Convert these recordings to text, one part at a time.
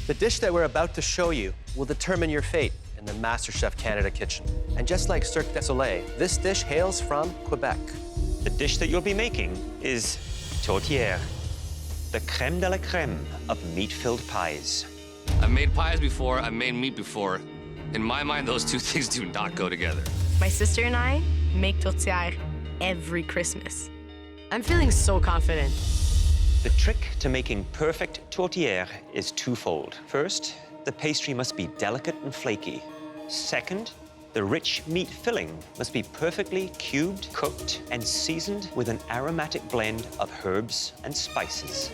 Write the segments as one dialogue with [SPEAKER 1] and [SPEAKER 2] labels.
[SPEAKER 1] The dish that we're about to show you will determine your fate in the MasterChef Canada kitchen. And just like Cirque du Soleil, this dish hails from Quebec.
[SPEAKER 2] The dish that you'll be making is Tourtiere, the creme de la creme of meat-filled pies.
[SPEAKER 3] I've made pies before, I've made meat before. In my mind, those two things do not go together.
[SPEAKER 4] My sister and I make tourtiere every Christmas. I'm feeling so confident.
[SPEAKER 2] The trick to making perfect tourtiere is twofold. First, the pastry must be delicate and flaky. Second, the rich meat filling must be perfectly cubed, cooked, and seasoned with an aromatic blend of herbs and spices.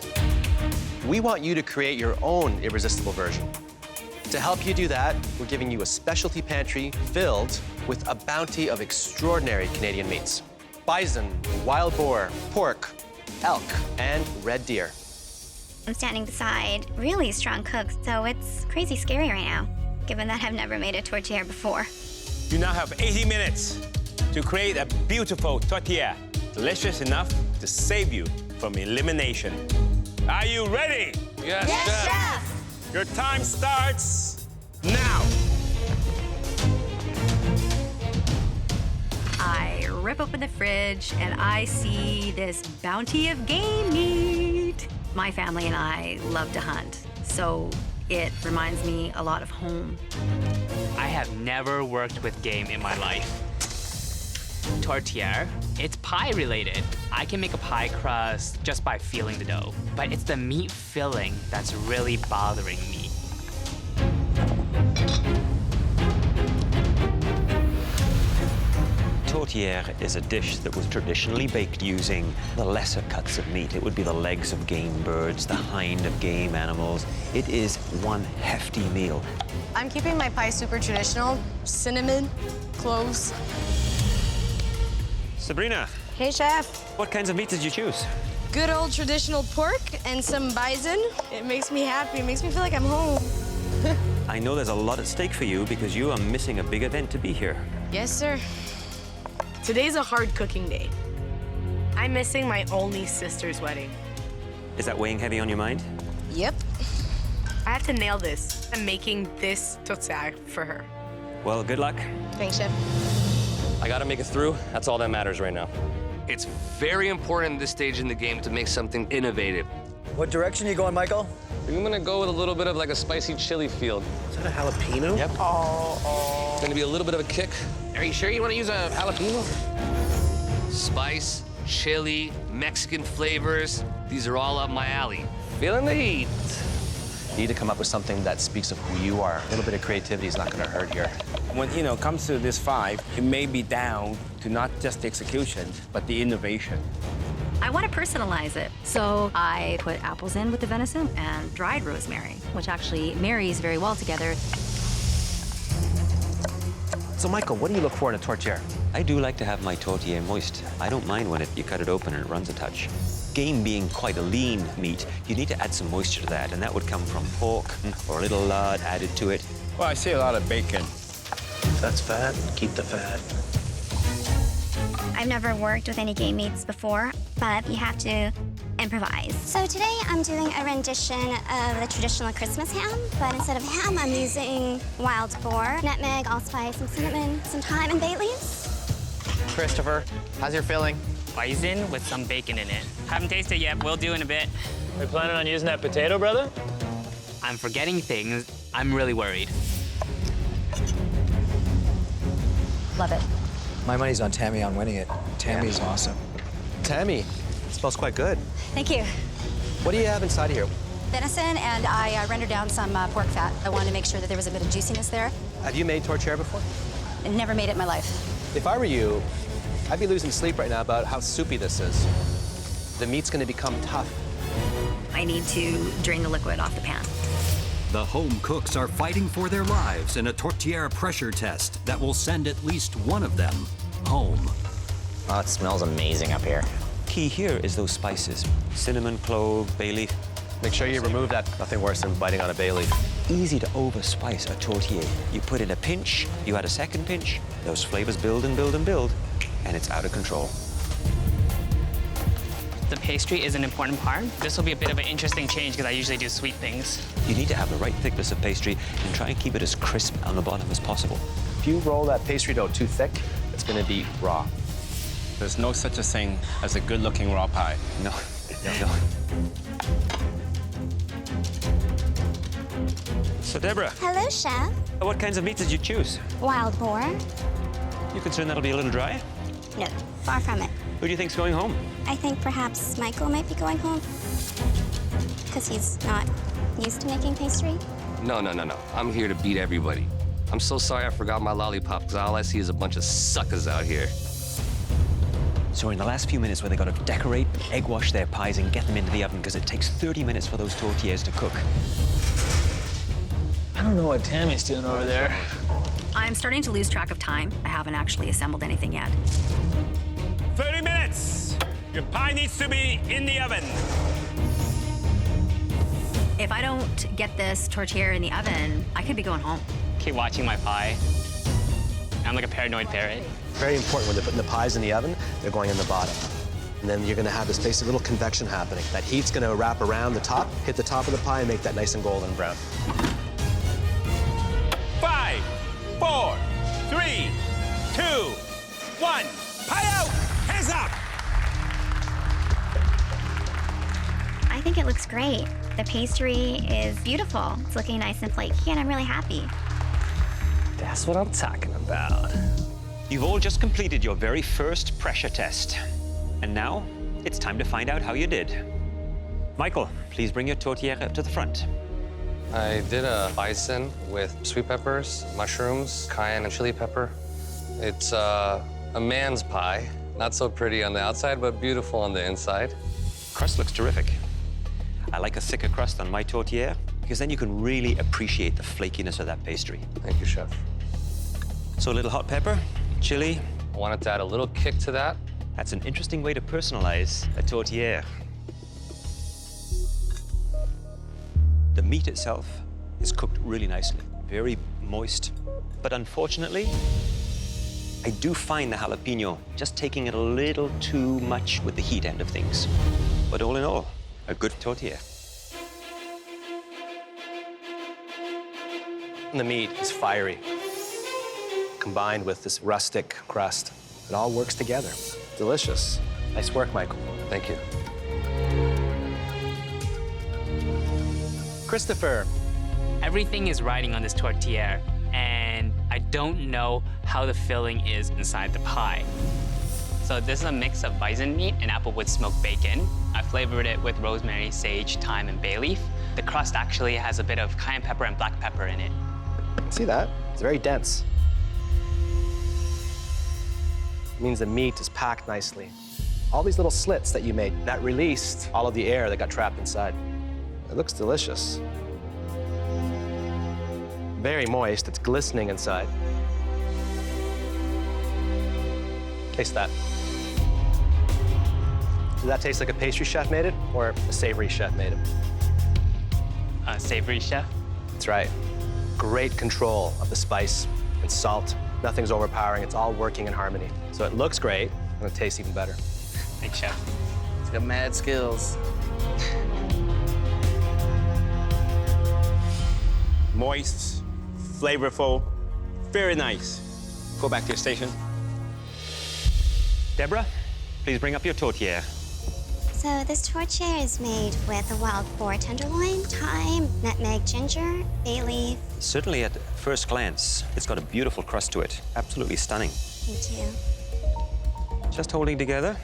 [SPEAKER 1] We want you to create your own irresistible version. To help you do that, we're giving you a specialty pantry filled with a bounty of extraordinary Canadian meats. Bison, wild boar, pork, elk, and red deer.
[SPEAKER 5] I'm standing beside really strong cooks, so it's crazy scary right now, given that I've never made a tourtiere before.
[SPEAKER 6] You now have 80 minutes to create a beautiful tortilla, delicious enough to save you from elimination. Are you ready?
[SPEAKER 3] Yes, Chef.
[SPEAKER 6] Your time starts now.
[SPEAKER 4] I rip open the fridge and I see this bounty of game meat. My family and I love to hunt, so it reminds me a lot of home.
[SPEAKER 7] I have never worked with game in my life. Tourtiere, it's pie related. I can make a pie crust just by feeling the dough, but it's the meat filling that's really bothering me.
[SPEAKER 2] Tourtiere is a dish that was traditionally baked using the lesser cuts of meat. It would be the legs of game birds, the hind of game animals. It is one hefty meal.
[SPEAKER 4] I'm keeping my pie super traditional. Cinnamon, cloves.
[SPEAKER 2] Sabrina,
[SPEAKER 4] Hey, Chef.
[SPEAKER 2] what kinds of meat did you choose?
[SPEAKER 4] Good old traditional pork and some bison. It makes me happy. It makes me feel like I'm home.
[SPEAKER 2] I know there's a lot at stake for you because you are missing a big event to be here.
[SPEAKER 4] Yes, sir. Today's a hard cooking day. I'm missing my only sister's wedding.
[SPEAKER 2] Is that weighing heavy on your mind?
[SPEAKER 4] Yep. I have to nail this. I'm making this tourtiere for her.
[SPEAKER 2] Well, good luck.
[SPEAKER 4] Thanks, Chef.
[SPEAKER 3] I gotta make it through. That's all that matters right now. It's very important at this stage in the game to make something innovative.
[SPEAKER 8] What direction are you going, Michael?
[SPEAKER 3] I'm gonna go with a little bit of like a spicy chili feel.
[SPEAKER 1] Is that a jalapeno?
[SPEAKER 3] Yep. It's gonna be a little bit of a kick. Are you sure you wanna use a jalapeno? Spice, chili, Mexican flavors. These are all up my alley. Feeling the heat.
[SPEAKER 1] You need to come up with something that speaks of who you are. A little bit of creativity is not going to hurt here.
[SPEAKER 6] When, comes to this 5, it may be down to not just the execution, but the innovation.
[SPEAKER 9] I want to personalize it. So I put apples in with the venison and dried rosemary, which actually marries very well together.
[SPEAKER 1] So, Michael, what do you look for in a tourtiere?
[SPEAKER 2] I do like to have my tortilla moist. I don't mind when you cut it open and it runs a touch. Game being quite a lean meat, you need to add some moisture to that, and that would come from pork or a little lard added to it.
[SPEAKER 6] Well, I see a lot of bacon.
[SPEAKER 8] If that's fat, keep the fat.
[SPEAKER 5] I've never worked with any game meats before, but you have to improvise. So today I'm doing a rendition of the traditional Christmas ham, but instead of ham, I'm using wild boar, nutmeg, allspice, some cinnamon, some thyme, and bay leaves.
[SPEAKER 8] Christopher, how's your filling?
[SPEAKER 7] Bison with some bacon in it. Haven't tasted it yet, will do in a bit.
[SPEAKER 8] Are you planning on using that potato, brother?
[SPEAKER 7] I'm forgetting things. I'm really worried.
[SPEAKER 9] Love it.
[SPEAKER 8] My money's on Tammy on winning it. Tammy's awesome.
[SPEAKER 1] Tammy, it smells quite good.
[SPEAKER 9] Thank you.
[SPEAKER 1] What do you have inside of here?
[SPEAKER 9] Venison, and I rendered down some pork fat. I wanted to make sure that there was a bit of juiciness there.
[SPEAKER 1] Have you made tourtiere before?
[SPEAKER 9] I never made it in my life.
[SPEAKER 1] If I were you, I'd be losing sleep right now about how soupy this is. The meat's going to become tough.
[SPEAKER 9] I need to drain the liquid off the pan.
[SPEAKER 10] The home cooks are fighting for their lives in a tourtiere pressure test that will send at least one of them home.
[SPEAKER 8] Oh, it smells amazing up here.
[SPEAKER 2] Key here is those spices. Cinnamon, clove, bay leaf.
[SPEAKER 1] Make sure you remove that. Nothing worse than biting on a bay leaf.
[SPEAKER 2] Easy to overspice a tourtiere. You put in a pinch, you add a second pinch, those flavors build and build and build, and it's out of control.
[SPEAKER 7] The pastry is an important part. This will be a bit of an interesting change because I usually do sweet things.
[SPEAKER 2] You need to have the right thickness of pastry and try and keep it as crisp on the bottom as possible.
[SPEAKER 1] If you roll that pastry dough too thick, it's going to be raw.
[SPEAKER 6] There's no such a thing as a good-looking raw pie.
[SPEAKER 2] No. So, Deborah,
[SPEAKER 5] Hello, Chef.
[SPEAKER 2] what kinds of meats did you choose?
[SPEAKER 5] Wild boar?
[SPEAKER 2] You concerned that'll be a little dry?
[SPEAKER 5] No, far from it.
[SPEAKER 2] Who do you think's going home?
[SPEAKER 5] I think perhaps Michael might be going home. Because he's not used to making pastry.
[SPEAKER 3] No. I'm here to beat everybody. I'm so sorry I forgot my lollipop, because all I see is a bunch of suckers out here.
[SPEAKER 2] So in the last few minutes where they got to decorate, egg wash their pies and get them into the oven because it takes 30 minutes for those tortillas to cook.
[SPEAKER 8] I don't know what Tammy's doing over there.
[SPEAKER 4] I'm starting to lose track of time. I haven't actually assembled anything yet.
[SPEAKER 6] 30 minutes! Your pie needs to be in the oven.
[SPEAKER 4] If I don't get this tourtiere in the oven, I could be going home.
[SPEAKER 7] Keep watching my pie. I'm like a paranoid parrot.
[SPEAKER 1] Very important when they're putting the pies in the oven, they're going in the bottom. And then you're going to have this basic little convection happening. That heat's going to wrap around the top, hit the top of the pie, and make that nice and golden brown.
[SPEAKER 6] 5, 4, 3, 2, 1. Pie out! Hands up!
[SPEAKER 5] I think it looks great. The pastry is beautiful. It's looking nice and flaky, and I'm really happy.
[SPEAKER 8] That's what I'm talking about.
[SPEAKER 2] You've all just completed your very first pressure test. And now, it's time to find out how you did. Michael, please bring your tortillere up to the front.
[SPEAKER 3] I did a bison with sweet peppers, mushrooms, cayenne, and chili pepper. It's a man's pie. Not so pretty on the outside, but beautiful on the inside.
[SPEAKER 2] Crust looks terrific. I like a thicker crust on my tortillere because then you can really appreciate the flakiness of that pastry.
[SPEAKER 3] Thank you, Chef.
[SPEAKER 2] So a little hot pepper, chili.
[SPEAKER 3] I wanted to add a little kick to that.
[SPEAKER 2] That's an interesting way to personalize a tortillere. The meat itself is cooked really nicely, very moist. But unfortunately, I do find the jalapeno just taking it a little too much with the heat end of things. But all in all, a good tortilla.
[SPEAKER 1] And the meat is fiery, combined with this rustic crust. It all works together. Delicious. Nice work, Michael.
[SPEAKER 3] Thank you.
[SPEAKER 1] Christopher.
[SPEAKER 7] Everything is riding on this tortillere, and I don't know how the filling is inside the pie. So this is a mix of bison meat and applewood smoked bacon. I flavored it with rosemary, sage, thyme, and bay leaf. The crust actually has a bit of cayenne pepper and black pepper in it.
[SPEAKER 1] See that? It's very dense. It means the meat is packed nicely. All these little slits that you made, that released all of the air that got trapped inside. It looks delicious. Very moist, it's glistening inside. Taste that. Does that taste like a pastry chef made it, or a savory chef made it?
[SPEAKER 7] Savory chef.
[SPEAKER 1] That's right. Great control of the spice and salt. Nothing's overpowering, it's all working in harmony. So it looks great, and it tastes even better.
[SPEAKER 7] Thanks, chef.
[SPEAKER 8] He's got mad skills.
[SPEAKER 6] Moist, flavorful, very nice. Go back to your station.
[SPEAKER 2] Deborah, please bring up your tortillere.
[SPEAKER 5] So this tourtiere is made with a wild boar tenderloin, thyme, nutmeg, ginger, bay leaf.
[SPEAKER 2] Certainly at first glance, it's got a beautiful crust to it. Absolutely stunning.
[SPEAKER 5] Thank you.
[SPEAKER 2] Just holding together.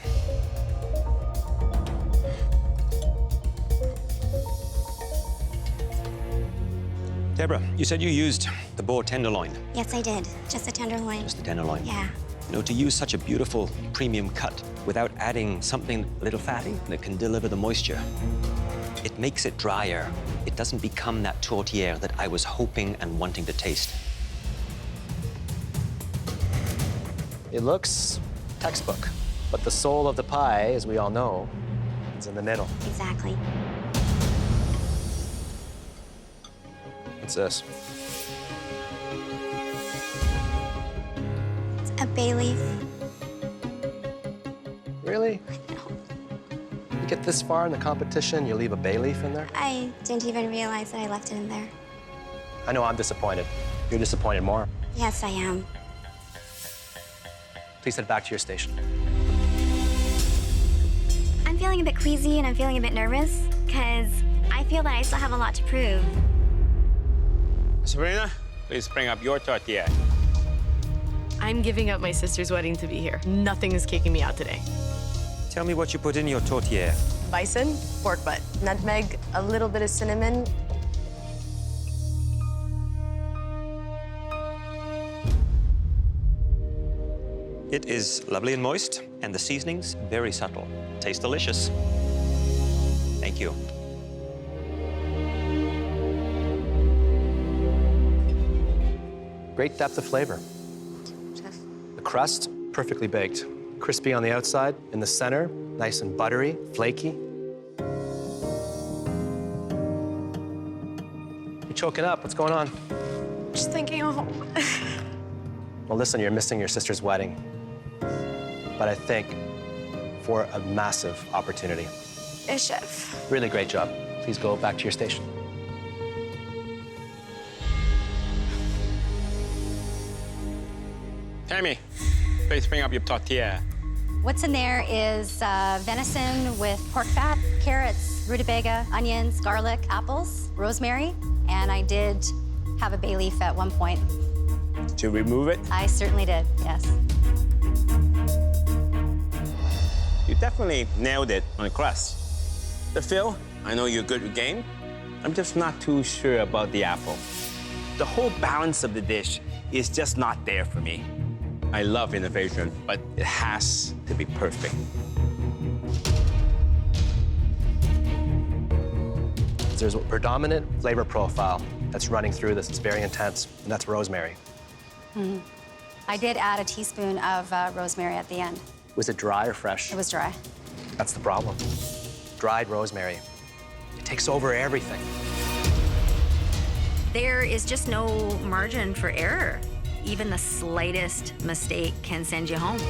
[SPEAKER 2] Deborah, you said you used the boar tenderloin.
[SPEAKER 5] Yes, I did. Just a tenderloin.
[SPEAKER 2] Just the tenderloin.
[SPEAKER 5] Yeah.
[SPEAKER 2] You know, to use such a beautiful premium cut without adding something a little fatty that can deliver the moisture, it makes it drier. It doesn't become that tortillere that I was hoping and wanting to taste.
[SPEAKER 1] It looks textbook, but the soul of the pie, as we all know, is in the middle.
[SPEAKER 5] Exactly.
[SPEAKER 1] What's this?
[SPEAKER 5] It's a bay leaf.
[SPEAKER 1] Really? make it this far in the competition, you leave a bay leaf in there?
[SPEAKER 5] I didn't even realize that I left it in there.
[SPEAKER 1] I know I'm disappointed. You're disappointed more.
[SPEAKER 5] Yes, I am.
[SPEAKER 1] Please head back to your station.
[SPEAKER 5] I'm feeling a bit queasy and I'm feeling a bit nervous because I feel that I still have a lot to prove.
[SPEAKER 6] Sabrina, please bring up your tortilla.
[SPEAKER 11] I'm giving up my sister's wedding to be here. Nothing is kicking me out today.
[SPEAKER 2] Tell me what you put in your tourtiere.
[SPEAKER 11] Bison, pork butt, nutmeg, a little bit of cinnamon.
[SPEAKER 2] It is lovely and moist, and the seasoning's very subtle. Tastes delicious. Thank you.
[SPEAKER 1] Great depth of flavor. The crust, perfectly baked. Crispy on the outside, in the center, nice and buttery, flaky. You're choking up, what's going on?
[SPEAKER 11] Just thinking of home.
[SPEAKER 1] Well, listen, you're missing your sister's wedding. But I think for a massive opportunity.
[SPEAKER 11] Yes, chef.
[SPEAKER 1] Really great job. Please go back to your station.
[SPEAKER 6] Tammy, please bring up your tortilla.
[SPEAKER 9] What's in there is venison with pork fat, carrots, rutabaga, onions, garlic, apples, rosemary, and I did have a bay leaf at one point.
[SPEAKER 6] To remove it,
[SPEAKER 9] I certainly did, yes.
[SPEAKER 6] you definitely nailed it on the crust. The fill, I know you're good with game. I'm just not too sure about the apple. The whole balance of the dish is just not there for me. I love innovation, but it has to be perfect.
[SPEAKER 1] There's a predominant flavor profile that's running through this. It's very intense, and that's rosemary.
[SPEAKER 9] Mm-hmm. I did add a teaspoon of rosemary at the end.
[SPEAKER 1] Was it dry or fresh?
[SPEAKER 9] It was dry.
[SPEAKER 1] That's the problem. Dried rosemary. It takes over everything.
[SPEAKER 4] There is just no margin for error. Even the slightest mistake can send you home.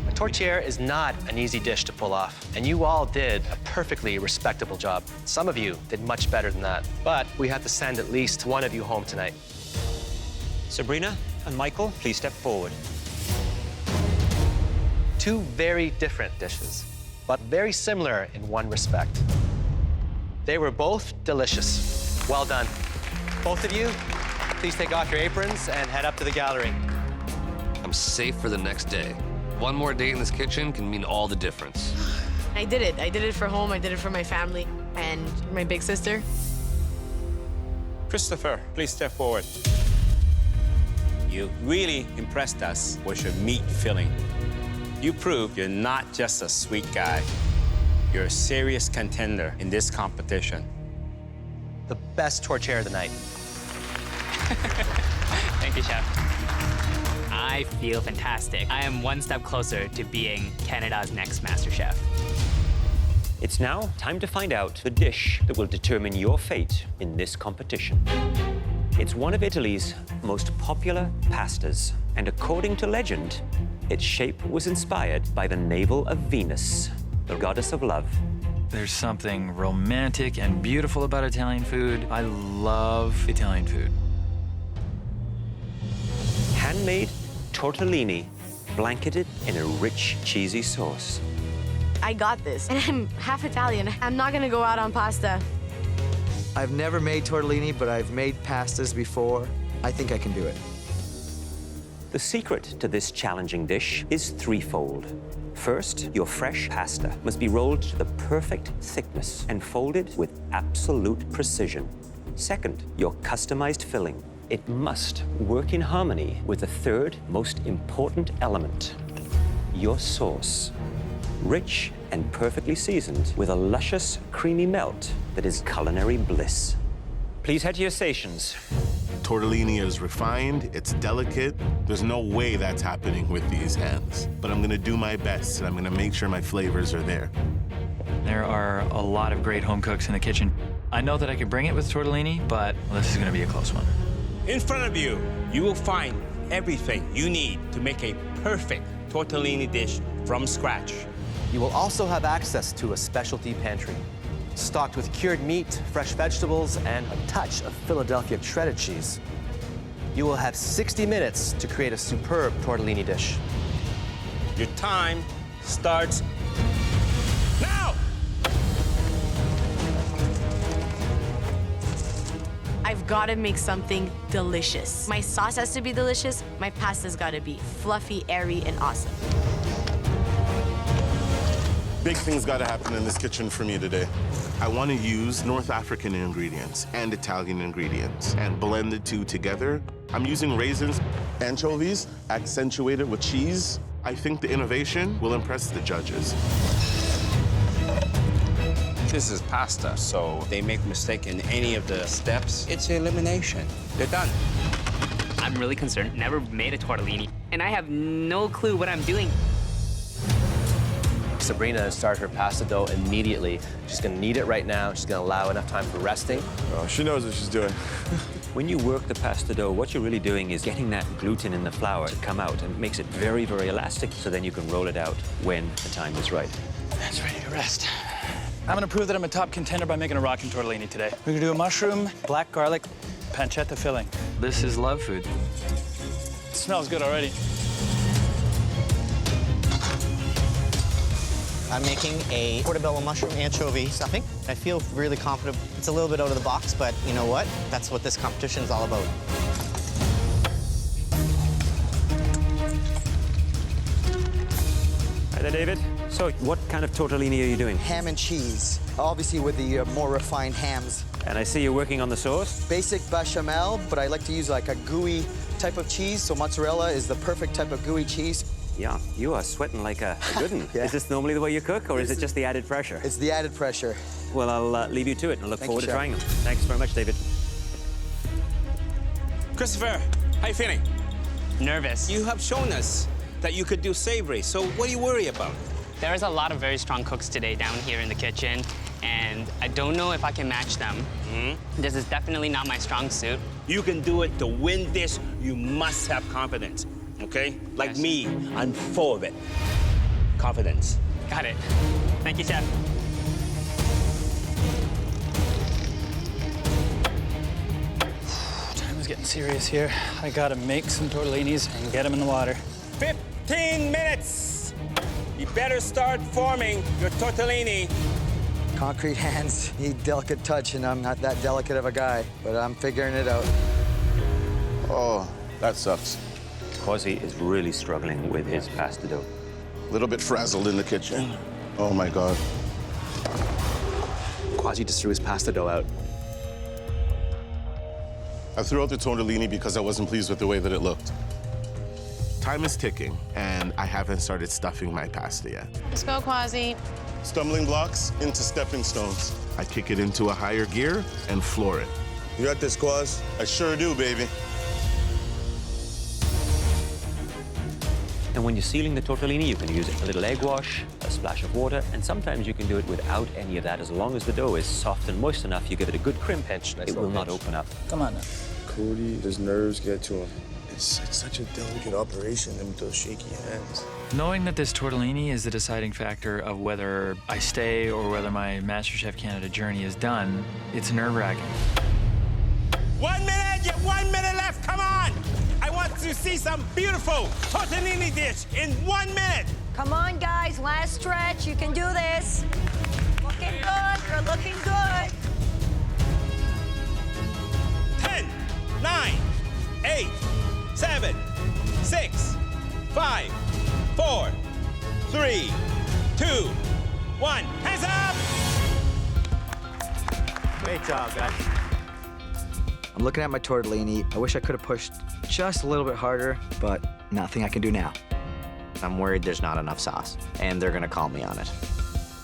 [SPEAKER 1] A tourtiere is not an easy dish to pull off, and you all did a perfectly respectable job. Some of you did much better than that, but we had to send at least one of you home tonight.
[SPEAKER 2] Sabrina and Michael, please step forward.
[SPEAKER 1] Two very different dishes, but very similar in one respect. They were both delicious. Well done. Both of you, please take off your aprons and head up to the gallery.
[SPEAKER 3] I'm safe for the next day. One more day in this kitchen can mean all the difference.
[SPEAKER 11] I did it. I did it for home. I did it for my family and my big sister.
[SPEAKER 6] Christopher, please step forward. You really impressed us with your meat filling. You proved you're not just a sweet guy. You're a serious contender in this competition.
[SPEAKER 1] The best tourtiere of the night.
[SPEAKER 7] Thank you, Chef. I feel fantastic. I am one step closer to being Canada's next MasterChef.
[SPEAKER 2] It's now time to find out the dish that will determine your fate in this competition. It's one of Italy's most popular pastas, and according to legend, its shape was inspired by the navel of Venus, the goddess of love.
[SPEAKER 12] There's something romantic and beautiful about Italian food. I love Italian food.
[SPEAKER 2] Handmade tortellini blanketed in a rich, cheesy sauce.
[SPEAKER 11] I got this, and I'm half Italian. I'm not gonna go out on pasta.
[SPEAKER 13] I've never made tortellini, but I've made pastas before. I think I can do it.
[SPEAKER 2] The secret to this challenging dish is threefold. First, your fresh pasta must be rolled to the perfect thickness and folded with absolute precision. Second, your customized filling. It must work in harmony with the third most important element, your sauce. Rich and perfectly seasoned with a luscious, creamy melt that is culinary bliss. Please head to your stations.
[SPEAKER 14] Tortellini is refined, it's delicate. There's no way that's happening with these hands. But I'm gonna do my best, and I'm gonna make sure my flavors are there.
[SPEAKER 12] There are a lot of great home cooks in the kitchen. I know that I could bring it with tortellini, but this is gonna be a close one.
[SPEAKER 6] In front of you, you will find everything you need to make a perfect tortellini dish from scratch.
[SPEAKER 1] You will also have access to a specialty pantry, stocked with cured meat, fresh vegetables, and a touch of Philadelphia shredded cheese. You will have 60 minutes to create a superb tortellini dish.
[SPEAKER 6] Your time starts now!
[SPEAKER 11] I've got to make something delicious. My sauce has to be delicious. My pasta's got to be fluffy, airy, and awesome.
[SPEAKER 14] Big things gotta happen in this kitchen for me today. I wanna use North African ingredients and Italian ingredients and blend the two together. I'm using raisins, anchovies, accentuated with cheese. I think the innovation will impress the judges.
[SPEAKER 6] This is pasta, so they make mistake in any of the steps. It's elimination. They're done.
[SPEAKER 7] I'm really concerned. Never made a tortellini, and I have no clue what I'm doing.
[SPEAKER 1] Sabrina started her pasta dough immediately. She's gonna knead it right now. She's gonna allow enough time for resting.
[SPEAKER 15] Oh, she knows what she's doing.
[SPEAKER 2] When you work the pasta dough, what you're really doing is getting that gluten in the flour to come out, and it makes it very, very elastic, so then you can roll it out when the time is right.
[SPEAKER 12] That's ready to rest. I'm gonna prove that I'm a top contender by making a rockin' tortellini today. We're gonna do a mushroom, black garlic, pancetta filling. This is love food. It smells good already.
[SPEAKER 16] I'm making a portobello mushroom anchovy stuffing. I feel really confident. It's a little bit out of the box, but you know what? That's what this competition is all about.
[SPEAKER 2] Hi there, David. So, what kind of tortellini are you doing?
[SPEAKER 13] Ham and cheese, obviously with the more refined hams.
[SPEAKER 2] And I see you're working on the sauce.
[SPEAKER 13] Basic bechamel, but I like to use like a gooey type of cheese, so mozzarella is the perfect type of gooey cheese.
[SPEAKER 2] Yeah, you are sweating like a good one. Yeah. Is this normally the way you cook, or is it just the added pressure?
[SPEAKER 13] It's the added pressure.
[SPEAKER 2] Well, I'll leave you to it and look forward to
[SPEAKER 13] Chef.
[SPEAKER 2] trying them. Thanks very much, David.
[SPEAKER 6] Christopher, how you feeling?
[SPEAKER 7] Nervous.
[SPEAKER 6] You have shown us that you could do savory, so what do you worry about?
[SPEAKER 7] There's a lot of very strong cooks today down here in the kitchen, and I don't know if I can match them. This is definitely not my strong suit.
[SPEAKER 6] You can do it. To win this, you must have confidence, okay? Like
[SPEAKER 7] Yes.
[SPEAKER 6] me, I'm full of it. Confidence.
[SPEAKER 7] Got it. Thank you, Chef.
[SPEAKER 12] Time is getting serious here. I gotta make some tortellinis and get them in the water.
[SPEAKER 6] 15 minutes! You better start forming your tortellini.
[SPEAKER 13] Concrete hands need delicate touch, and I'm not that delicate of a guy, but I'm figuring it out.
[SPEAKER 14] Oh, that sucks.
[SPEAKER 2] Quasi is really struggling with his pasta dough.
[SPEAKER 14] A little bit frazzled in the kitchen. Oh my God.
[SPEAKER 1] Quasi just threw his pasta dough out.
[SPEAKER 14] I threw out the tortellini because I wasn't pleased with the way that it looked. Time is ticking, and I haven't started stuffing my pasta yet.
[SPEAKER 11] Let's go, Quasi.
[SPEAKER 14] Stumbling blocks into stepping stones. I kick it into a higher gear and floor it.
[SPEAKER 15] You got this, Quaz?
[SPEAKER 14] I sure do, baby.
[SPEAKER 2] And when you're sealing the tortellini, you can use a little egg wash, a splash of water, and sometimes you can do it without any of that. As long as the dough is soft and moist enough, you give it a good crimp,
[SPEAKER 1] Pinch, nice
[SPEAKER 2] it will
[SPEAKER 1] little
[SPEAKER 2] not
[SPEAKER 1] pinch.
[SPEAKER 2] open up.
[SPEAKER 12] Come on now.
[SPEAKER 15] Cody, his nerves get to him. It's such a delicate operation with those shaky hands.
[SPEAKER 12] Knowing that this tortellini is the deciding factor of whether I stay or whether my MasterChef Canada journey is done, it's nerve-wracking.
[SPEAKER 6] 1 minute, you have 1 minute left, come on! I want to see some beautiful tortellini dish in 1 minute.
[SPEAKER 17] Come on, guys, last stretch. You can do this. Looking good. You're looking good.
[SPEAKER 6] 10, 9, 8, 7, 6, 5, 4, 3, 2, 1. Hands up!
[SPEAKER 1] Great job, guys.
[SPEAKER 13] I'm looking at my tortellini. I wish I could have pushed just a little bit harder, but nothing I can do now.
[SPEAKER 16] I'm worried there's not enough sauce, and they're gonna call me on it.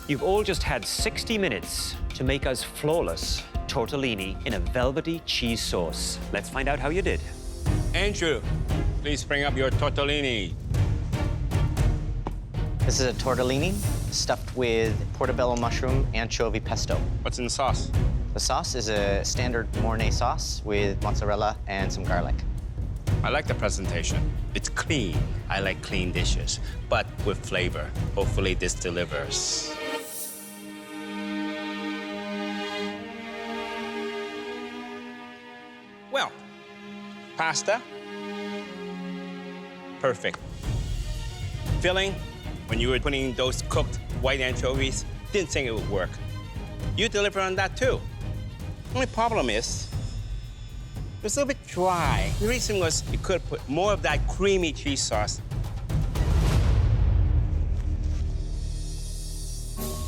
[SPEAKER 2] You've all just had 60 minutes to make us flawless tortellini in a velvety cheese sauce. Let's find out how you did.
[SPEAKER 6] Andrew, please bring up your tortellini.
[SPEAKER 16] This is a tortellini stuffed with portobello mushroom anchovy pesto.
[SPEAKER 6] What's in the sauce?
[SPEAKER 16] The sauce is a standard Mornay sauce with mozzarella and some garlic.
[SPEAKER 6] I like the presentation. It's clean. I like clean dishes, but with flavor. Hopefully this delivers. Well, pasta, perfect. Filling, when you were putting those cooked white anchovies, didn't think it would work. You deliver on that too. Only problem is, it was a little bit dry. The reason was you could put more of that creamy cheese sauce.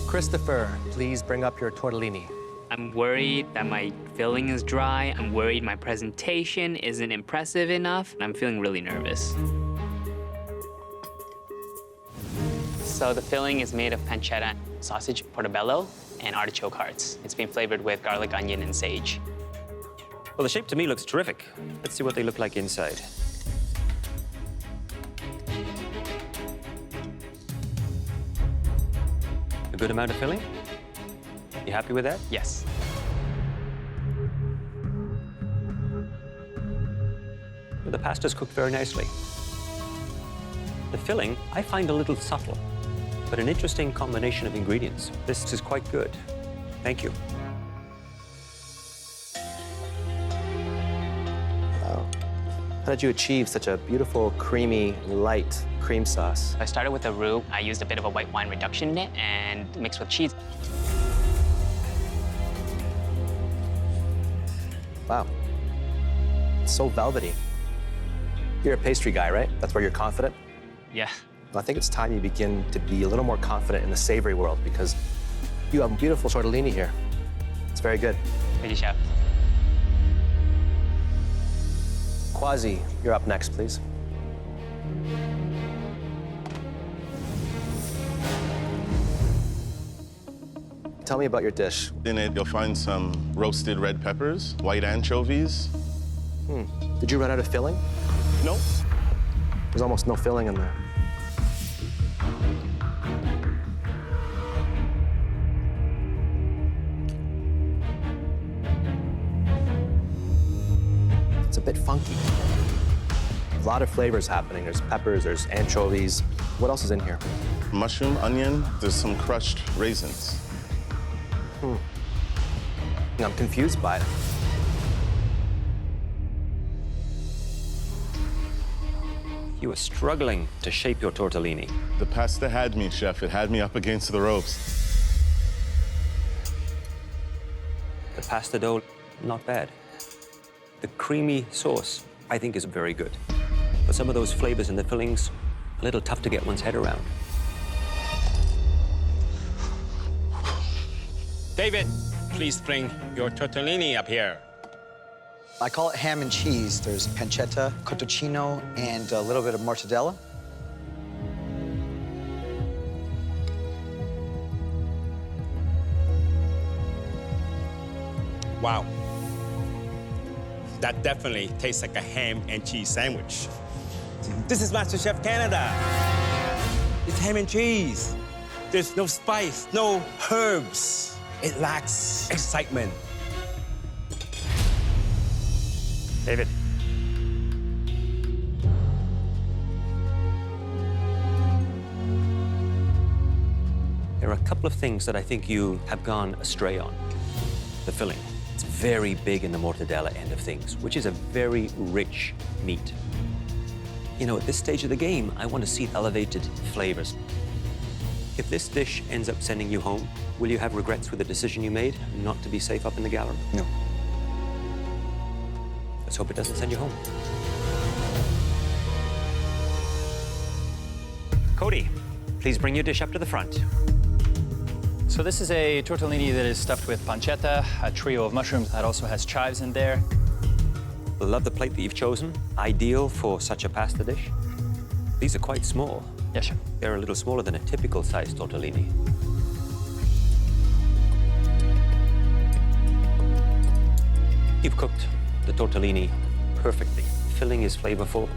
[SPEAKER 1] Christopher, please bring up your tortellini.
[SPEAKER 7] I'm worried that my filling is dry. I'm worried my presentation isn't impressive enough. And I'm feeling really nervous. So the filling is made of pancetta, sausage portobello, and artichoke hearts. It's been flavored with garlic, onion, and sage.
[SPEAKER 2] Well, the shape to me looks terrific. Let's see what they look like inside. A good amount of filling? You happy with that?
[SPEAKER 7] Yes.
[SPEAKER 2] Well, the pasta's cooked very nicely. The filling, I find a little subtle, but an interesting combination of ingredients. This is quite good. Thank you.
[SPEAKER 1] Wow. How did you achieve such a beautiful, creamy, light cream sauce?
[SPEAKER 7] I started with a roux. I used a bit of a white wine reduction in it and mixed with cheese.
[SPEAKER 1] Wow. It's so velvety. You're a pastry guy, right? That's where you're confident?
[SPEAKER 7] Yeah.
[SPEAKER 1] Well, I think it's time you begin to be a little more confident in the savory world because you have beautiful tortellini here. It's very good.
[SPEAKER 7] Thank you, Chef.
[SPEAKER 1] Quasi, you're up next, please. Tell me about your dish.
[SPEAKER 14] In it, you'll find some roasted red peppers, white anchovies.
[SPEAKER 1] Did you run out of filling?
[SPEAKER 14] No.
[SPEAKER 1] There's almost no filling in there. It's a bit funky. A lot of flavors happening. There's peppers, there's anchovies. What else is in here?
[SPEAKER 14] Mushroom, onion, there's some crushed raisins.
[SPEAKER 1] I'm confused by it.
[SPEAKER 2] You were struggling to shape your tortellini.
[SPEAKER 14] The pasta had me, Chef. It had me up against the ropes.
[SPEAKER 2] The pasta dough, not bad. The creamy sauce, I think, is very good. But some of those flavors in the fillings, a little tough to get one's head around.
[SPEAKER 6] David, please bring your tortellini up here.
[SPEAKER 13] I call it ham and cheese. There's pancetta, cotocino, and a little bit of mortadella.
[SPEAKER 6] Wow. That definitely tastes like a ham and cheese sandwich. This is MasterChef Canada. It's ham and cheese. There's no spice, no herbs. It lacks excitement.
[SPEAKER 2] David. There are a couple of things that I think you have gone astray on. The filling. It's very big in the mortadella end of things, which is a very rich meat. You know, at this stage of the game, I want to see elevated flavors. If this dish ends up sending you home, will you have regrets with the decision you made not to be safe up in the gallery?
[SPEAKER 13] No.
[SPEAKER 2] Let's hope it doesn't send you home. Cody, please bring your dish up to the front.
[SPEAKER 12] So this is a tortellini that is stuffed with pancetta, a trio of mushrooms that also has chives in there.
[SPEAKER 2] Love the plate that you've chosen. Ideal for such a pasta dish. These are quite small.
[SPEAKER 12] Yes, sir.
[SPEAKER 2] They're a little smaller than a typical sized tortellini. You've cooked the tortellini perfectly. Filling is flavorful.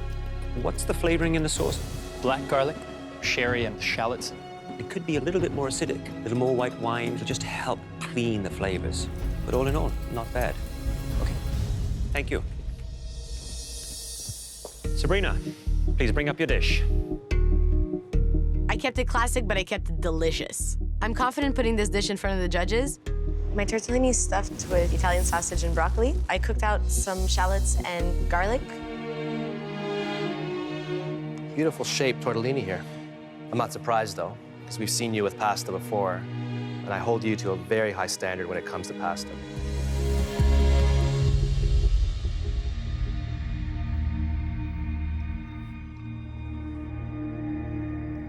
[SPEAKER 2] What's the flavoring in the sauce?
[SPEAKER 12] Black garlic, sherry, and shallots.
[SPEAKER 2] It could be a little bit more acidic, a little more white wine to just help clean the flavors. But all in all, not bad. Okay, thank you. Sabrina, please bring up your dish.
[SPEAKER 11] I kept it classic, but I kept it delicious. I'm confident putting this dish in front of the judges. My tortellini is stuffed with Italian sausage and broccoli. I cooked out some shallots and garlic.
[SPEAKER 1] Beautiful shaped tortellini here. I'm not surprised, though, because we've seen you with pasta before, and I hold you to a very high standard when it comes to pasta.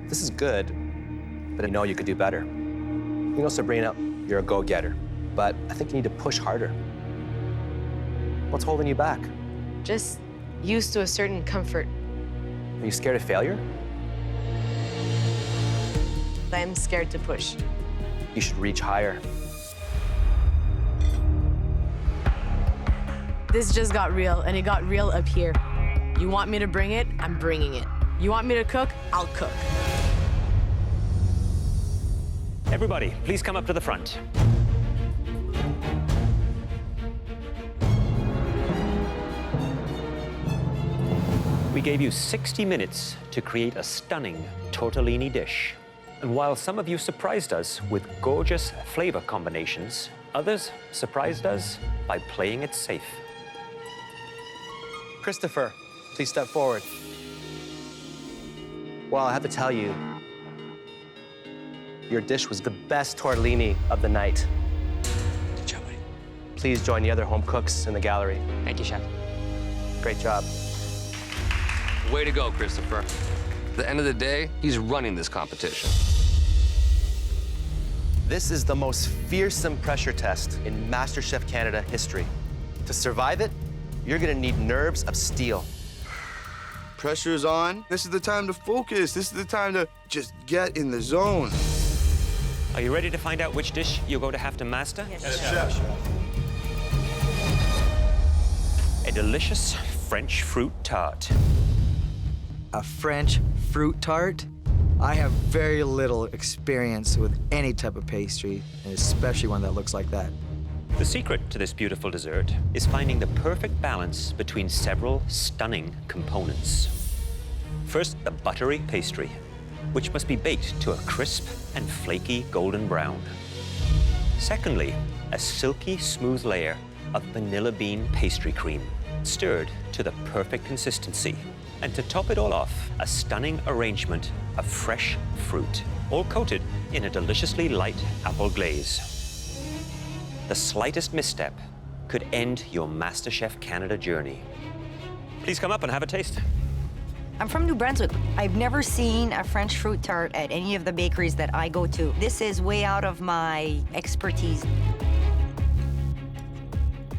[SPEAKER 1] This is good, but I know you could do better. You know, Sabrina, you're a go-getter, but I think you need to push harder. What's holding you back?
[SPEAKER 11] Just used to a certain comfort.
[SPEAKER 1] Are you scared of failure?
[SPEAKER 11] I'm scared to push.
[SPEAKER 1] You should reach higher.
[SPEAKER 11] This just got real, and it got real up here. You want me to bring it? I'm bringing it. You want me to cook? I'll cook.
[SPEAKER 2] Everybody, please come up to the front. We gave you 60 minutes to create a stunning tortellini dish. And while some of you surprised us with gorgeous flavor combinations, others surprised us by playing it safe.
[SPEAKER 1] Christopher, please step forward. Well, I have to tell you, your dish was the best tortellini of the night.
[SPEAKER 8] Good job, buddy.
[SPEAKER 1] Please join the other home cooks in the gallery.
[SPEAKER 7] Thank you, Chef.
[SPEAKER 1] Great job.
[SPEAKER 3] Way to go, Christopher. At the end of the day, he's running this competition.
[SPEAKER 1] This is the most fearsome pressure test in MasterChef Canada history. To survive it, you're gonna need nerves of steel.
[SPEAKER 15] Pressure's on. This is the time to focus. This is the time to just get in the zone.
[SPEAKER 2] Are you ready to find out which dish you're going to have to master?
[SPEAKER 15] Yes, Chef.
[SPEAKER 2] A delicious French fruit tart.
[SPEAKER 13] A French fruit tart? I have very little experience with any type of pastry, and especially one that looks like that.
[SPEAKER 2] The secret to this beautiful dessert is finding the perfect balance between several stunning components. First, the buttery pastry, which must be baked to a crisp and flaky golden brown. Secondly, a silky smooth layer of vanilla bean pastry cream, stirred to the perfect consistency. And to top it all off, a stunning arrangement of fresh fruit, all coated in a deliciously light apple glaze. The slightest misstep could end your MasterChef Canada journey. Please come up and have a taste.
[SPEAKER 18] I'm from New Brunswick. I've never seen a French fruit tart at any of the bakeries that I go to. This is way out of my expertise.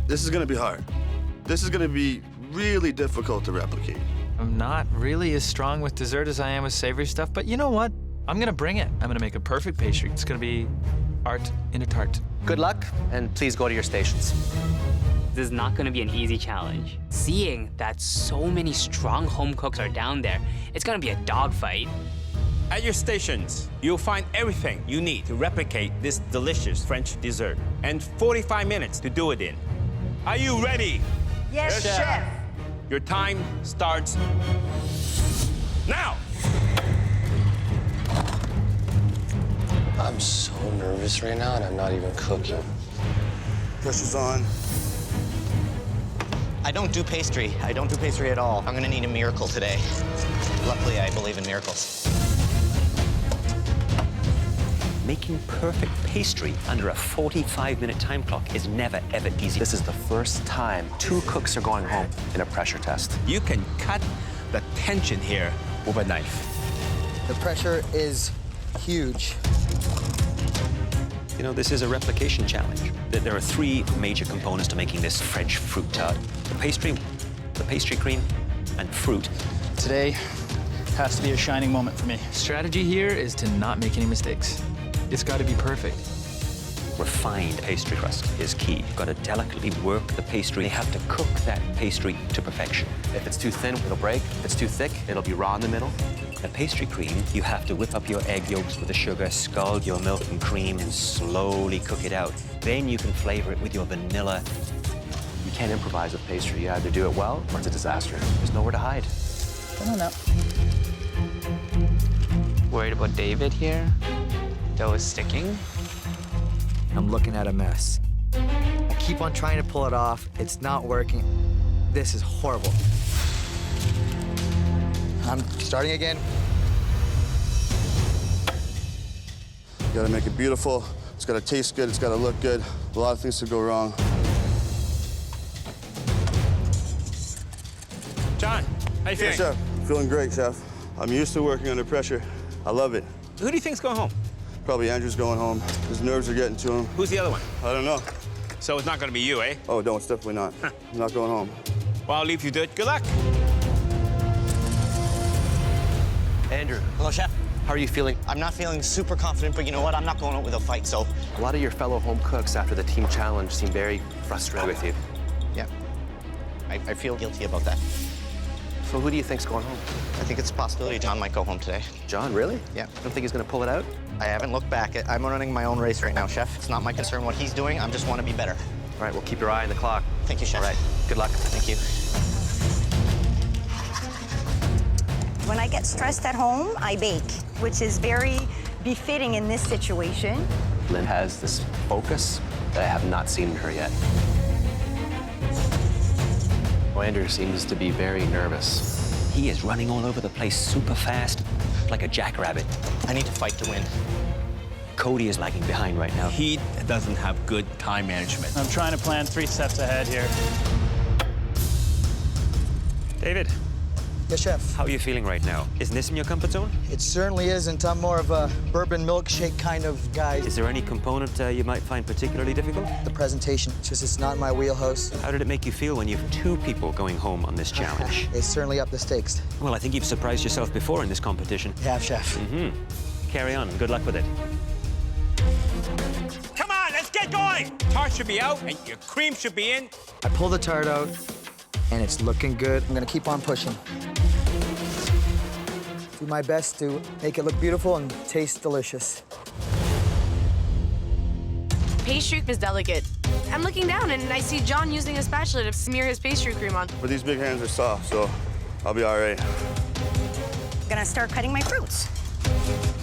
[SPEAKER 15] This is gonna be hard. This is gonna be really difficult to replicate.
[SPEAKER 12] I'm not really as strong with dessert as I am with savory stuff, but you know what? I'm gonna bring it. I'm gonna make a perfect pastry. It's gonna be art in a tart.
[SPEAKER 1] Good luck, and please go to your stations.
[SPEAKER 7] This is not going to be an easy challenge. Seeing that so many strong home cooks are down there, it's going to be a dogfight.
[SPEAKER 6] At your stations, you'll find everything you need to replicate this delicious French dessert, and 45 minutes to do it in. Are you ready?
[SPEAKER 17] Yes, Chef.
[SPEAKER 6] Your time starts now.
[SPEAKER 8] I'm so nervous right now, and I'm not even cooking.
[SPEAKER 15] Pressure's on.
[SPEAKER 16] I don't do pastry. I don't do pastry at all. I'm gonna need a miracle today. Luckily, I believe in miracles.
[SPEAKER 2] Making perfect pastry under a 45-minute time clock is never, ever easy.
[SPEAKER 1] This is the first time 2 cooks are going home in a pressure test.
[SPEAKER 6] You can cut the tension here with a knife.
[SPEAKER 13] The pressure is huge.
[SPEAKER 2] You know, this is a replication challenge. There are 3 major components to making this French fruit tart. The pastry cream, and fruit.
[SPEAKER 12] Today has to be a shining moment for me. Strategy here is to not make any mistakes. It's got to be perfect.
[SPEAKER 2] Refined pastry crust is key. You've got to delicately work the pastry. You have to cook that pastry to perfection.
[SPEAKER 1] If it's too thin, it'll break. If it's too thick, it'll be raw in the middle.
[SPEAKER 2] The pastry cream, you have to whip up your egg yolks with the sugar, scald your milk and cream, and slowly cook it out. Then you can flavor it with your vanilla.
[SPEAKER 1] You can't improvise with pastry. You either do it well or it's a disaster. There's nowhere to hide.
[SPEAKER 12] I don't know.
[SPEAKER 7] Worried about David here. Dough is sticking.
[SPEAKER 13] I'm looking at a mess. I keep on trying to pull it off. It's not working. This is horrible. I'm starting again.
[SPEAKER 15] You gotta make it beautiful. It's gotta taste good. It's gotta look good. A lot of things could go wrong.
[SPEAKER 6] John, how you feeling?
[SPEAKER 15] Hey, Chef. Feeling great, Chef. I'm used to working under pressure. I love it.
[SPEAKER 6] Who do you think's going home?
[SPEAKER 15] Probably Andrew's going home. His nerves are getting to him.
[SPEAKER 6] Who's the other one?
[SPEAKER 15] I don't know.
[SPEAKER 6] So it's not going to be you, eh?
[SPEAKER 15] Oh, no, it's definitely not. I'm not going home.
[SPEAKER 6] Well, I'll leave you to it. Good luck.
[SPEAKER 1] Andrew.
[SPEAKER 16] Hello, Chef.
[SPEAKER 1] How are you feeling?
[SPEAKER 16] I'm not feeling super confident, but you know what? I'm not going out with a fight, so.
[SPEAKER 1] A lot of your fellow home cooks after the team challenge seem very frustrated with you.
[SPEAKER 16] Yeah. I feel guilty about that.
[SPEAKER 1] So who do you think's going home?
[SPEAKER 16] I think it's a possibility John might go home today.
[SPEAKER 1] John, really?
[SPEAKER 16] Yeah.
[SPEAKER 1] You don't think he's gonna pull it out?
[SPEAKER 16] I haven't looked back. I'm running my own race right now, Chef. It's not my concern what he's doing. I just want to be better.
[SPEAKER 1] All right, well, keep your eye on the clock.
[SPEAKER 16] Thank you, Chef.
[SPEAKER 1] All right, good luck.
[SPEAKER 16] Thank you.
[SPEAKER 18] When I get stressed at home, I bake, which is very befitting in this situation.
[SPEAKER 1] Lynn has this focus that I have not seen in her yet. Andrew seems to be very nervous.
[SPEAKER 2] He is running all over the place super fast, like a jackrabbit.
[SPEAKER 16] I need to fight to win.
[SPEAKER 2] Cody is lagging behind right now.
[SPEAKER 6] He doesn't have good time management.
[SPEAKER 12] I'm trying to plan 3 steps ahead here.
[SPEAKER 2] David,
[SPEAKER 13] Yes, Chef.
[SPEAKER 2] how are you feeling right now? Isn't this in your comfort zone?
[SPEAKER 13] It certainly isn't. I'm more of a bourbon milkshake kind of guy.
[SPEAKER 2] Is there any component you might find particularly difficult?
[SPEAKER 13] The presentation, it's not in my wheelhouse.
[SPEAKER 2] How did it make you feel when you have 2 people going home on this challenge?
[SPEAKER 13] They certainly up the stakes.
[SPEAKER 2] Well, I think you've surprised yourself before in this competition.
[SPEAKER 13] Yeah, Chef.
[SPEAKER 2] Carry on. Good luck with it.
[SPEAKER 6] Come on, let's get going. Tart should be out and your cream should be in.
[SPEAKER 13] I pull the tart out, and it's looking good. I'm gonna keep on pushing. Do my best to make it look beautiful and taste delicious.
[SPEAKER 11] Pastry is delicate. I'm looking down and I see John using a spatula to smear his pastry cream on.
[SPEAKER 15] But these big hands are soft, so I'll be all right.
[SPEAKER 18] I'm gonna start cutting my fruits.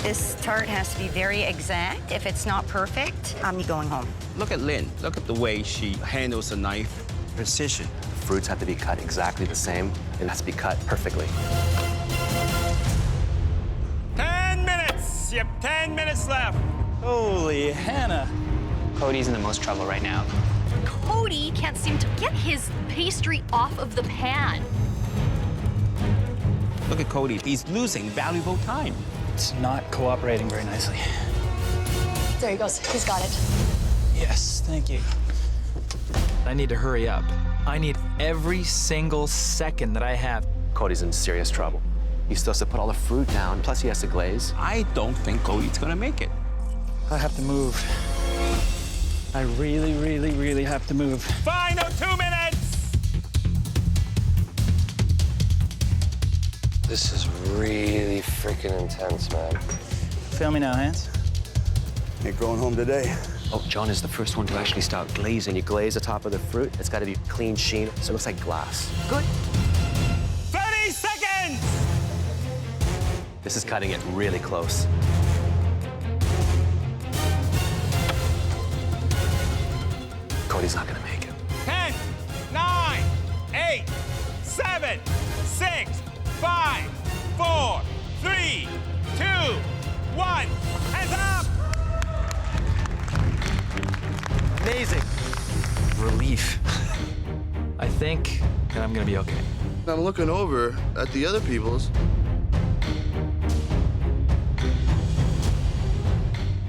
[SPEAKER 18] This tart has to be very exact. If it's not perfect, I'm going home.
[SPEAKER 6] Look at Lynn. Look at the way she handles a knife. Precision.
[SPEAKER 1] The fruits have to be cut exactly the same. It has to be cut perfectly.
[SPEAKER 6] 10 minutes. You have 10 minutes left.
[SPEAKER 12] Holy Hannah.
[SPEAKER 7] Cody's in the most trouble right now.
[SPEAKER 4] Cody can't seem to get his pastry off of the pan.
[SPEAKER 6] Look at Cody. He's losing valuable time.
[SPEAKER 12] It's not cooperating very nicely.
[SPEAKER 17] There he goes. He's got it.
[SPEAKER 12] Yes, thank you. I need to hurry up. I need every single second that I have.
[SPEAKER 1] Cody's in serious trouble. He still has to put all the fruit down, plus he has to glaze.
[SPEAKER 6] I don't think Cody's gonna make it.
[SPEAKER 12] I have to move. I really, really, really have to move.
[SPEAKER 6] Final 2 minutes.
[SPEAKER 8] This is really freaking intense, man.
[SPEAKER 12] Feel me now, Hans?
[SPEAKER 15] Ain't going home today.
[SPEAKER 1] Oh, John is the first one to actually start glazing. You glaze the top of the fruit. It's got to be clean sheen, so it looks like glass.
[SPEAKER 18] Good.
[SPEAKER 6] 30 seconds.
[SPEAKER 1] This is cutting it really close. Cody's not gonna make it.
[SPEAKER 6] 10, 9, 8, 7, 6, 5, 4, 3, 2, 1. Hands up!
[SPEAKER 1] Amazing.
[SPEAKER 12] Relief. I think that I'm gonna be okay.
[SPEAKER 15] I'm looking over at the other people's,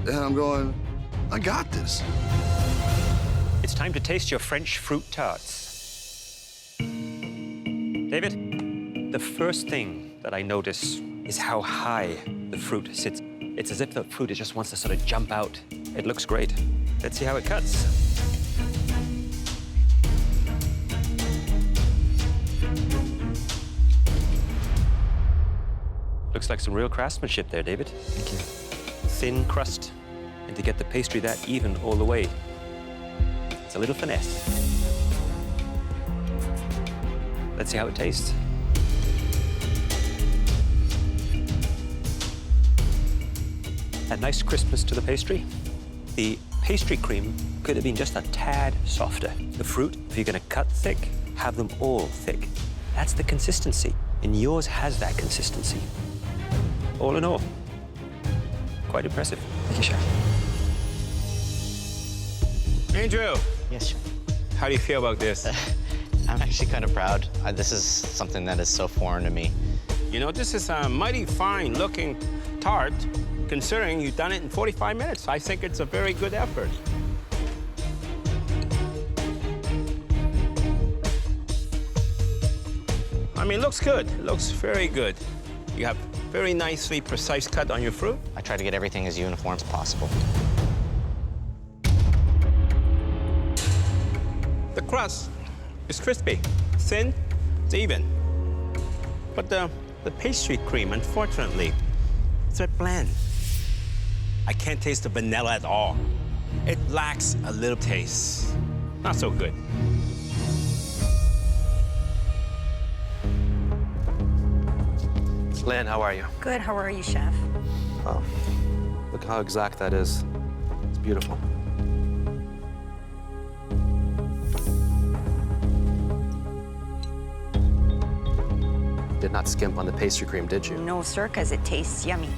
[SPEAKER 15] and I'm going, I got this.
[SPEAKER 2] It's time to taste your French fruit tarts. David, the first thing that I notice is how high the fruit sits. It's as if the fruit just wants to sort of jump out. It looks great. Let's see how it cuts. Looks like some real craftsmanship there, David.
[SPEAKER 13] Thank you.
[SPEAKER 2] Thin crust, and to get the pastry that even all the way. It's a little finesse. Let's see how it tastes. a nice crispness to the pastry. The pastry cream could have been just a tad softer. The fruit, if you're gonna cut thick, have them all thick. That's the consistency, and yours has that consistency. All in all, quite impressive.
[SPEAKER 13] Thank you, Chef.
[SPEAKER 6] Andrew.
[SPEAKER 16] Yes, Chef.
[SPEAKER 6] How do you feel about this?
[SPEAKER 16] I'm actually kind of proud. This is something that is so foreign to me.
[SPEAKER 6] You know, this is a mighty fine-looking tart, considering you've done it in 45 minutes. I think it's a very good effort. I mean, it looks good. It looks very good. You have very nicely precise cut on your fruit.
[SPEAKER 16] I try to get everything as uniform as possible.
[SPEAKER 6] The crust is crispy, thin, it's even. But the pastry cream, unfortunately, it's a bit bland. I can't taste the vanilla at all. It lacks a little taste. Not so good.
[SPEAKER 1] Lynn, how are you?
[SPEAKER 18] Good, how are you, Chef?
[SPEAKER 1] Oh, look how exact that is. It's beautiful. Did not skimp on the pastry cream, did you?
[SPEAKER 18] No, sir, because it tastes yummy.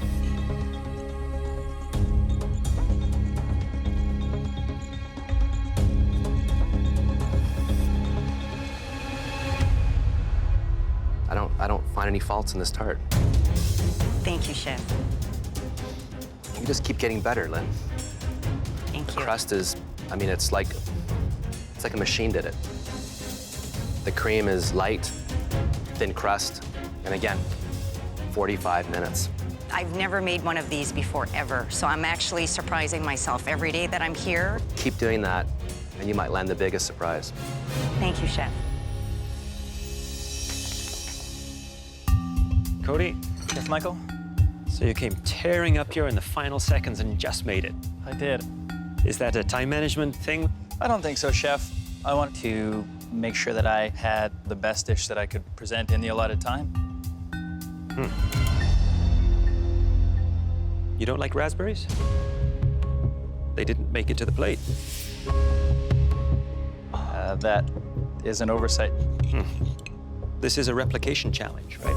[SPEAKER 1] I don't find any faults in this tart.
[SPEAKER 18] Thank you, Chef.
[SPEAKER 1] You just keep getting better, Lynn.
[SPEAKER 18] Thank
[SPEAKER 1] The
[SPEAKER 18] you.
[SPEAKER 1] crust is, I mean, it's like a machine did it. The cream is light, thin crust, and again, 45 minutes.
[SPEAKER 18] I've never made one of these before, ever, so I'm actually surprising myself every day that I'm here.
[SPEAKER 1] Keep doing that, and you might land the biggest surprise.
[SPEAKER 18] Thank you, Chef.
[SPEAKER 2] Cody?
[SPEAKER 12] Chef Michael?
[SPEAKER 2] So you came tearing up here in the final seconds and just made it.
[SPEAKER 12] I did.
[SPEAKER 2] Is that a time management thing?
[SPEAKER 12] I don't think so, Chef. I want to make sure that I had the best dish that I could present in the allotted time.
[SPEAKER 2] You don't like raspberries? They didn't make it to the plate.
[SPEAKER 12] That is an oversight.
[SPEAKER 2] This is a replication challenge, right?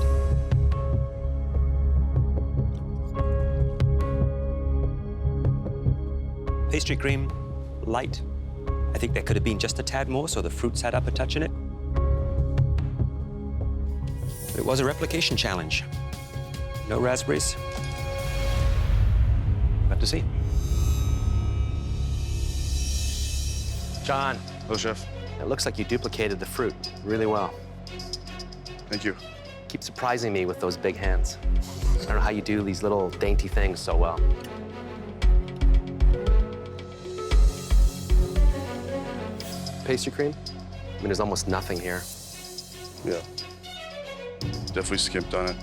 [SPEAKER 2] Pastry cream, light. I think there could have been just a tad more so the fruit sat up a touch in it. But it was a replication challenge. No raspberries. Have to see.
[SPEAKER 1] John.
[SPEAKER 15] Hello, Chef.
[SPEAKER 1] It looks like you duplicated the fruit really well.
[SPEAKER 15] Thank you.
[SPEAKER 1] Keep surprising me with those big hands. I don't know how you do these little dainty things so well. Pastry cream? I mean, there's almost nothing here.
[SPEAKER 15] Yeah. Definitely skimped on it.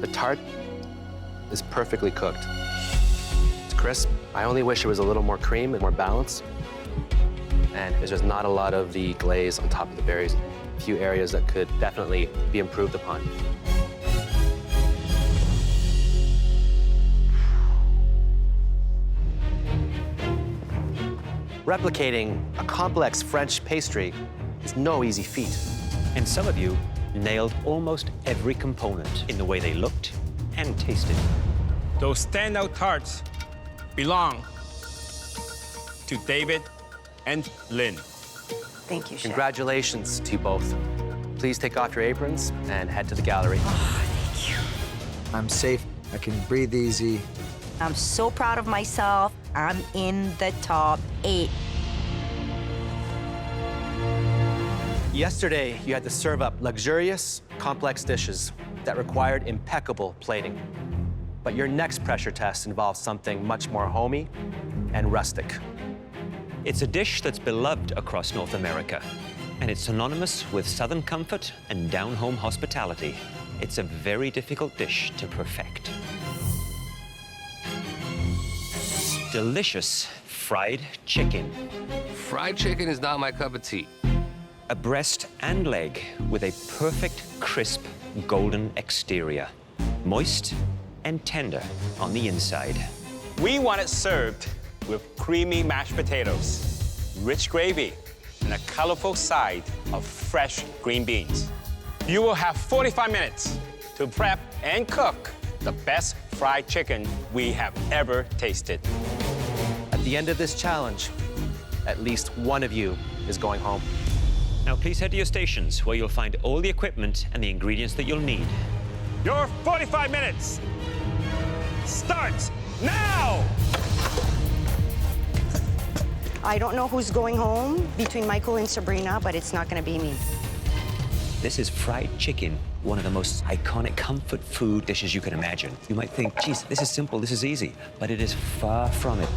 [SPEAKER 1] The tart is perfectly cooked. It's crisp. I only wish it was a little more cream and more balance. And there's just not a lot of the glaze on top of the berries. A few areas that could definitely be improved upon. Replicating a complex French pastry is no easy feat.
[SPEAKER 2] And some of you nailed almost every component in the way they looked and tasted.
[SPEAKER 6] Those standout tarts belong to David and Lynn.
[SPEAKER 18] Thank you, Chef.
[SPEAKER 1] Congratulations to you both. Please take off your aprons and head to the gallery.
[SPEAKER 18] Oh, thank you.
[SPEAKER 13] I'm safe. I can breathe easy.
[SPEAKER 18] I'm so proud of myself. I'm in the top 8.
[SPEAKER 1] Yesterday, you had to serve up luxurious, complex dishes that required impeccable plating. But your next pressure test involves something much more homey and rustic.
[SPEAKER 2] It's a dish that's beloved across North America, and it's synonymous with Southern comfort and down-home hospitality. It's a very difficult dish to perfect. Delicious fried chicken.
[SPEAKER 3] Fried chicken is not my cup of tea.
[SPEAKER 2] A breast and leg with a perfect, crisp, golden exterior. Moist and tender on the inside.
[SPEAKER 6] We want it served with creamy mashed potatoes, rich gravy, and a colorful side of fresh green beans. You will have 45 minutes to prep and cook the best fried chicken we have ever tasted.
[SPEAKER 1] At the end of this challenge, at least one of you is going home.
[SPEAKER 2] Now please head to your stations where you'll find all the equipment and the ingredients that you'll need.
[SPEAKER 6] Your 45 minutes starts now!
[SPEAKER 18] I don't know who's going home between Michael and Sabrina, but it's not going to be me.
[SPEAKER 2] This is fried chicken, one of the most iconic comfort food dishes you can imagine. You might think, geez, this is simple, this is easy, but it is far from it.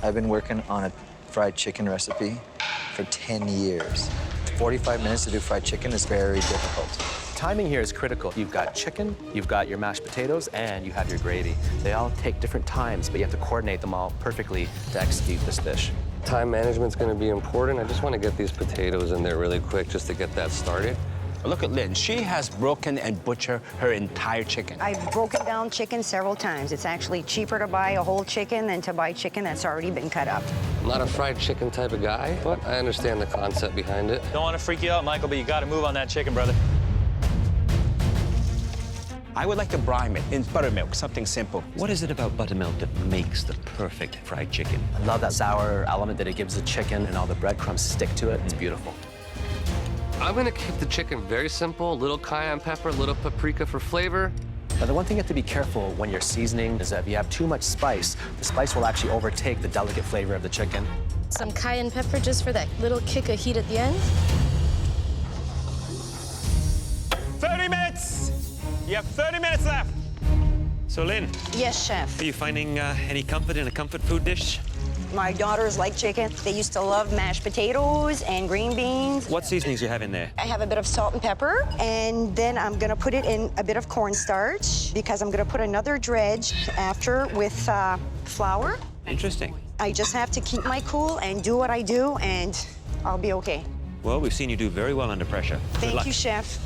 [SPEAKER 13] I've been working on a fried chicken recipe for 10 years. 45 minutes to do fried chicken is very difficult.
[SPEAKER 1] Timing here is critical. You've got chicken, you've got your mashed potatoes, and you have your gravy. They all take different times, but you have to coordinate them all perfectly to execute this dish.
[SPEAKER 8] Time management's gonna be important. I just wanna get these potatoes in there really quick just to get that started.
[SPEAKER 6] Look at Lynn. She has broken and butchered her entire chicken.
[SPEAKER 18] I've broken down chicken several times. It's actually cheaper to buy a whole chicken than to buy chicken that's already been cut up.
[SPEAKER 8] I'm not a fried chicken type of guy, but I understand the concept behind it.
[SPEAKER 12] Don't want to freak you out, Michael, but you got to move on that chicken, brother.
[SPEAKER 6] I would like to brine it in buttermilk, something simple.
[SPEAKER 2] What is it about buttermilk that makes the perfect fried chicken?
[SPEAKER 1] I love that sour element that it gives the chicken, and all the breadcrumbs stick to it. It's beautiful.
[SPEAKER 8] I'm gonna keep the chicken very simple, a little cayenne pepper, a little paprika for flavor.
[SPEAKER 1] Now, the one thing you have to be careful when you're seasoning is that if you have too much spice, the spice will actually overtake the delicate flavor of the chicken.
[SPEAKER 11] Some cayenne pepper just for that little kick of heat at the end.
[SPEAKER 6] 30 minutes! You have 30 minutes left.
[SPEAKER 2] So, Lynn,
[SPEAKER 18] Yes, chef.
[SPEAKER 2] are you finding any comfort in a comfort food dish?
[SPEAKER 18] My daughters like chicken. They used to love mashed potatoes and green beans.
[SPEAKER 2] What seasonings do you have in there?
[SPEAKER 18] I have a bit of salt and pepper, and then I'm gonna put it in a bit of cornstarch because I'm gonna put another dredge after with flour.
[SPEAKER 2] Interesting.
[SPEAKER 18] I just have to keep my cool and do what I do, and I'll be okay.
[SPEAKER 2] Well, we've seen you do very well under pressure. Good
[SPEAKER 18] Thank
[SPEAKER 2] luck.
[SPEAKER 18] you, chef.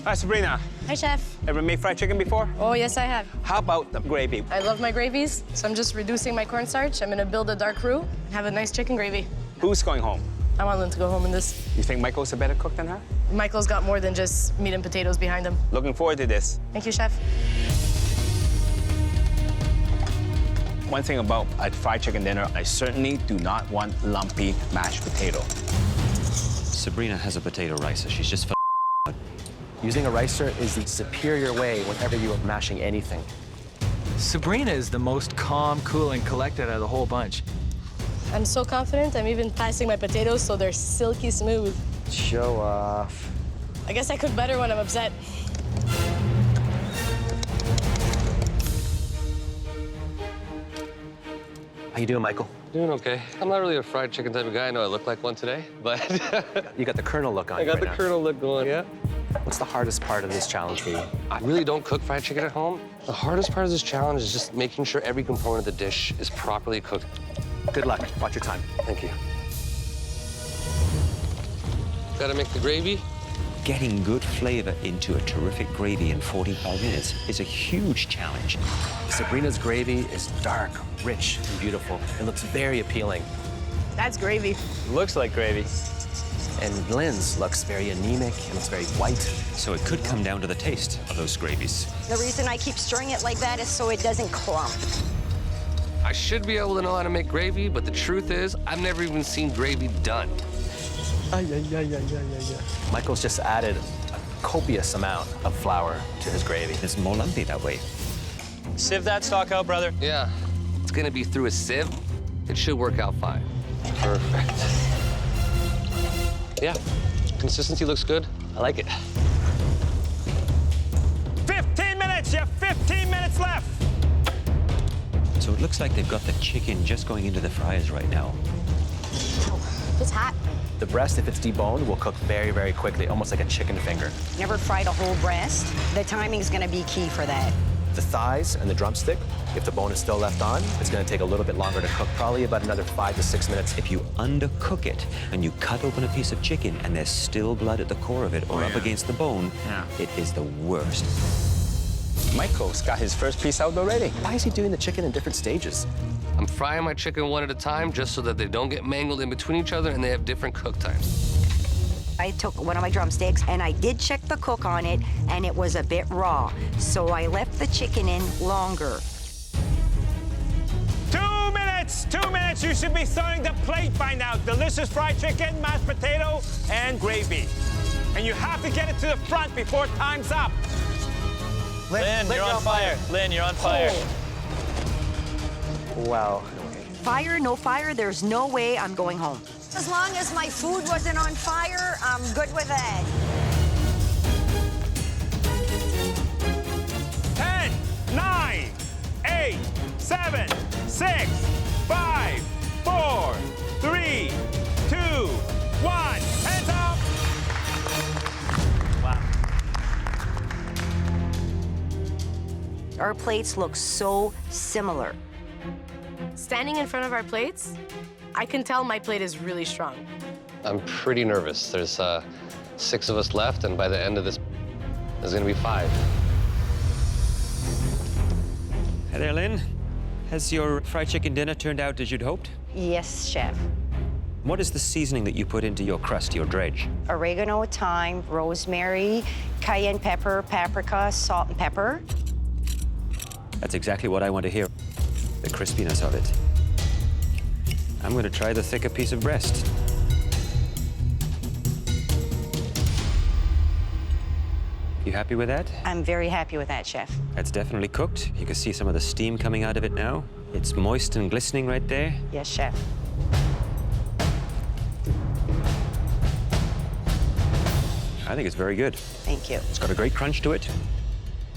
[SPEAKER 6] Hi, Sabrina.
[SPEAKER 11] Hi, chef.
[SPEAKER 6] Ever made fried chicken before?
[SPEAKER 11] Oh, yes, I have.
[SPEAKER 6] How about the gravy?
[SPEAKER 11] I love my gravies, so I'm just reducing my cornstarch. I'm gonna build a dark roux, have a nice chicken gravy.
[SPEAKER 6] Who's going home?
[SPEAKER 11] I want Lynn to go home in this.
[SPEAKER 6] You think Michael's a better cook than her?
[SPEAKER 11] Michael's got more than just meat and potatoes behind him.
[SPEAKER 6] Looking forward to this.
[SPEAKER 11] Thank you, chef.
[SPEAKER 6] One thing about a fried chicken dinner, I certainly do not want lumpy mashed potato.
[SPEAKER 2] Sabrina has a potato ricer. She's just
[SPEAKER 1] Using a ricer is the superior way whenever you are mashing anything.
[SPEAKER 12] Sabrina is the most calm, cool, and collected out of the whole bunch.
[SPEAKER 11] I'm so confident, I'm even passing my potatoes so they're silky smooth.
[SPEAKER 13] Show off.
[SPEAKER 11] I guess I cook better when I'm upset.
[SPEAKER 1] How you doing, Michael?
[SPEAKER 8] Doing okay. I'm not really a fried chicken type of guy. I know I look like one today, but
[SPEAKER 1] You got the Colonel look on
[SPEAKER 8] I
[SPEAKER 1] you
[SPEAKER 8] got
[SPEAKER 1] right
[SPEAKER 8] the
[SPEAKER 1] now.
[SPEAKER 8] Colonel look going, yeah.
[SPEAKER 1] What's the hardest part of this challenge for you?
[SPEAKER 8] I really don't cook fried chicken at home. The hardest part of this challenge is just making sure every component of the dish is properly cooked.
[SPEAKER 1] Good luck. Watch your time.
[SPEAKER 8] Thank you. Gotta make the gravy.
[SPEAKER 2] getting good flavor into a terrific gravy in 45 minutes is a huge challenge.
[SPEAKER 1] Sabrina's gravy is dark, rich, and beautiful. It looks very appealing.
[SPEAKER 11] That's gravy.
[SPEAKER 12] Looks like gravy.
[SPEAKER 1] And Lynn's looks very anemic and it's very white.
[SPEAKER 2] So it could come down to the taste of those gravies.
[SPEAKER 9] The reason I keep stirring it like that is so it doesn't clump.
[SPEAKER 3] I should be able to know how to make gravy, but the truth is, I've never even seen gravy done.
[SPEAKER 1] Michael's just added a copious amount of flour to his gravy.
[SPEAKER 2] It's more lumpy that way.
[SPEAKER 12] Sieve that stock out, brother.
[SPEAKER 3] Yeah, it's gonna be through a sieve. It should work out fine.
[SPEAKER 8] Perfect. Yeah, consistency looks good. I like it.
[SPEAKER 6] 15 minutes! You have 15 minutes left!
[SPEAKER 2] So it looks like they've got the chicken just going into the fryers right now.
[SPEAKER 9] It's hot.
[SPEAKER 1] The breast, if it's deboned, will cook very, very quickly, almost like a chicken finger.
[SPEAKER 18] Never fried a whole breast. The timing's gonna be key for that.
[SPEAKER 1] The thighs and the drumstick, if the bone is still left on, it's gonna take a little bit longer to cook, probably about another 5 to 6 minutes.
[SPEAKER 2] If you undercook it and you cut open a piece of chicken and there's still blood at the core of it or up against the bone, it is the worst.
[SPEAKER 6] Michael's got his first piece out already.
[SPEAKER 1] Why is he doing the chicken in different stages?
[SPEAKER 3] I'm frying my chicken one at a time just so that they don't get mangled in between each other and they have different cook times.
[SPEAKER 18] I took one of my drumsticks and I did check the cook on it, and it was a bit raw. So I left the chicken in longer.
[SPEAKER 6] 2 minutes! 2 minutes! You should be serving the plate by now. Delicious fried chicken, mashed potato, and gravy. And you have to get it to the front before time's up.
[SPEAKER 12] Lynn, you're on fire. Lynn, you're on fire.
[SPEAKER 13] Wow.
[SPEAKER 18] Fire, no fire, there's no way I'm going home.
[SPEAKER 17] As long as my food wasn't on fire, I'm good with that.
[SPEAKER 6] 10, 9, 8, 7, 6, 5, 4, 3, 2, 1. Hands up!
[SPEAKER 18] Our plates look so similar.
[SPEAKER 11] Standing in front of our plates, I can tell my plate is really strong.
[SPEAKER 19] I'm pretty nervous. There's 6 of us left, and by the end of this, there's gonna be 5.
[SPEAKER 2] Hey there, Lynn. Has your fried chicken dinner turned out as you'd hoped?
[SPEAKER 18] Yes, chef.
[SPEAKER 2] What is the seasoning that you put into your crust, your dredge?
[SPEAKER 18] Oregano, thyme, rosemary, cayenne pepper, paprika, salt and pepper.
[SPEAKER 2] That's exactly what I want to hear, the crispiness of it. I'm going to try the thicker piece of breast. You happy with that?
[SPEAKER 18] I'm very happy with that, chef.
[SPEAKER 2] It's definitely cooked. You can see some of the steam coming out of it now. It's moist and glistening right there.
[SPEAKER 18] Yes, chef.
[SPEAKER 2] I think it's very good.
[SPEAKER 18] Thank you.
[SPEAKER 2] It's got a great crunch to it.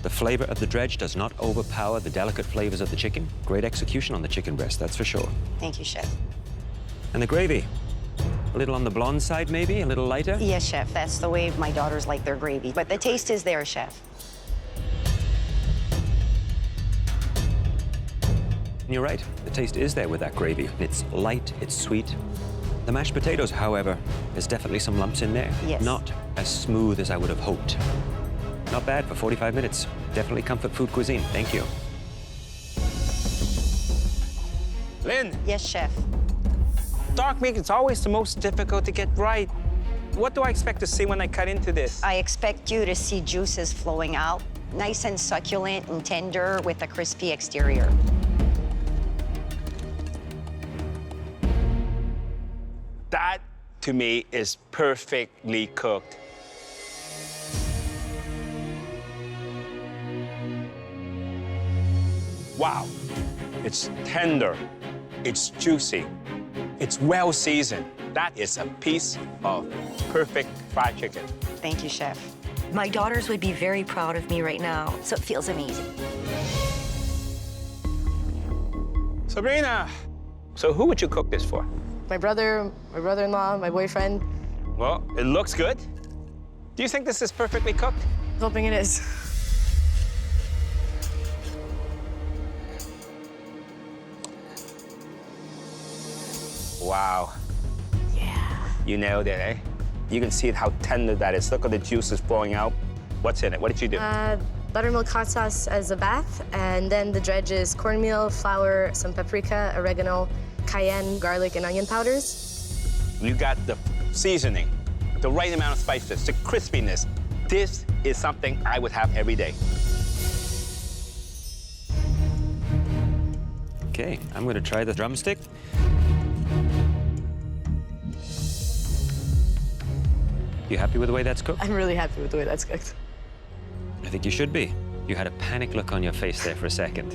[SPEAKER 2] The flavor of the dredge does not overpower the delicate flavors of the chicken. Great execution on the chicken breast, that's for sure.
[SPEAKER 18] Thank you, chef.
[SPEAKER 2] And the gravy, a little on the blonde side, maybe, a little lighter?
[SPEAKER 18] Yes, chef. That's the way my daughters like their gravy. But the taste is there, chef.
[SPEAKER 2] And you're right, the taste is there with that gravy. It's light, it's sweet. The mashed potatoes, however, there's definitely some lumps in there.
[SPEAKER 18] Yes.
[SPEAKER 2] Not as smooth as I would have hoped. Not bad for 45 minutes. Definitely comfort food cuisine. Thank you.
[SPEAKER 6] Lynn.
[SPEAKER 18] Yes, chef.
[SPEAKER 6] Dark meat is always the most difficult to get right. What do I expect to see when I cut into this?
[SPEAKER 18] I expect you to see juices flowing out, nice and succulent and tender with a crispy exterior.
[SPEAKER 6] That, to me, is perfectly cooked. Wow. It's tender. It's juicy. It's well seasoned. That is a piece of perfect fried chicken.
[SPEAKER 18] Thank you, chef. My daughters would be very proud of me right now, so it feels amazing.
[SPEAKER 6] Sabrina, so who would you cook this for?
[SPEAKER 11] My brother, my brother-in-law, my boyfriend.
[SPEAKER 6] Well, it looks good. Do you think this is perfectly cooked?
[SPEAKER 11] Hoping it is.
[SPEAKER 6] Wow. Yeah. You nailed it, eh? You can see how tender that is. Look at the juices flowing out. What's in it? What did you do?
[SPEAKER 11] Buttermilk hot sauce as a bath, and then the dredge is cornmeal, flour, some paprika, oregano, cayenne, garlic, and onion powders.
[SPEAKER 6] You got the seasoning, the right amount of spices, the crispiness. This is something I would have every day.
[SPEAKER 2] Okay, I'm going to try the drumstick. You happy with the way that's cooked?
[SPEAKER 11] I'm really happy with the way that's cooked.
[SPEAKER 2] I think you should be. You had a panic look on your face there for a second.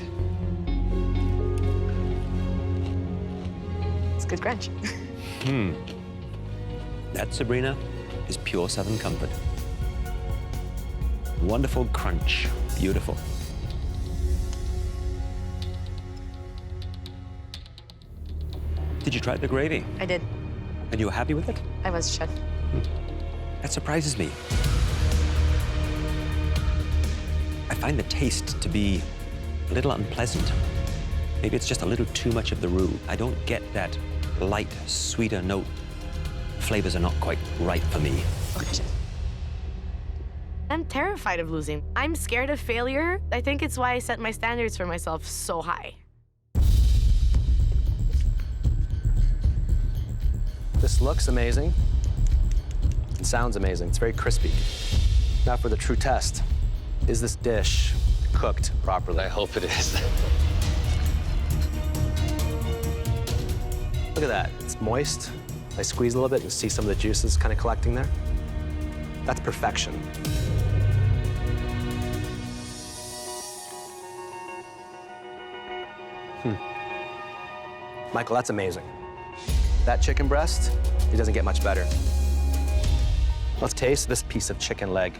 [SPEAKER 11] It's good crunch.
[SPEAKER 2] That, Sabrina, is pure Southern comfort. Wonderful crunch. Beautiful. Did you try the gravy?
[SPEAKER 11] I did.
[SPEAKER 2] And you were happy with it?
[SPEAKER 11] I was, chef.
[SPEAKER 2] That surprises me. I find the taste to be a little unpleasant. Maybe it's just a little too much of the roux. I don't get that light, sweeter note. Flavors are not quite right for me.
[SPEAKER 11] I'm terrified of losing. I'm scared of failure. I think it's why I set my standards for myself so high.
[SPEAKER 1] This looks amazing. It sounds amazing. It's very crispy. Now for the true test. Is this dish cooked properly?
[SPEAKER 19] I hope it is.
[SPEAKER 1] Look at that. It's moist. I squeeze a little bit and see some of the juices kind of collecting there. That's perfection. Michael, that's amazing. That chicken breast, it doesn't get much better. Let's taste this piece of chicken leg.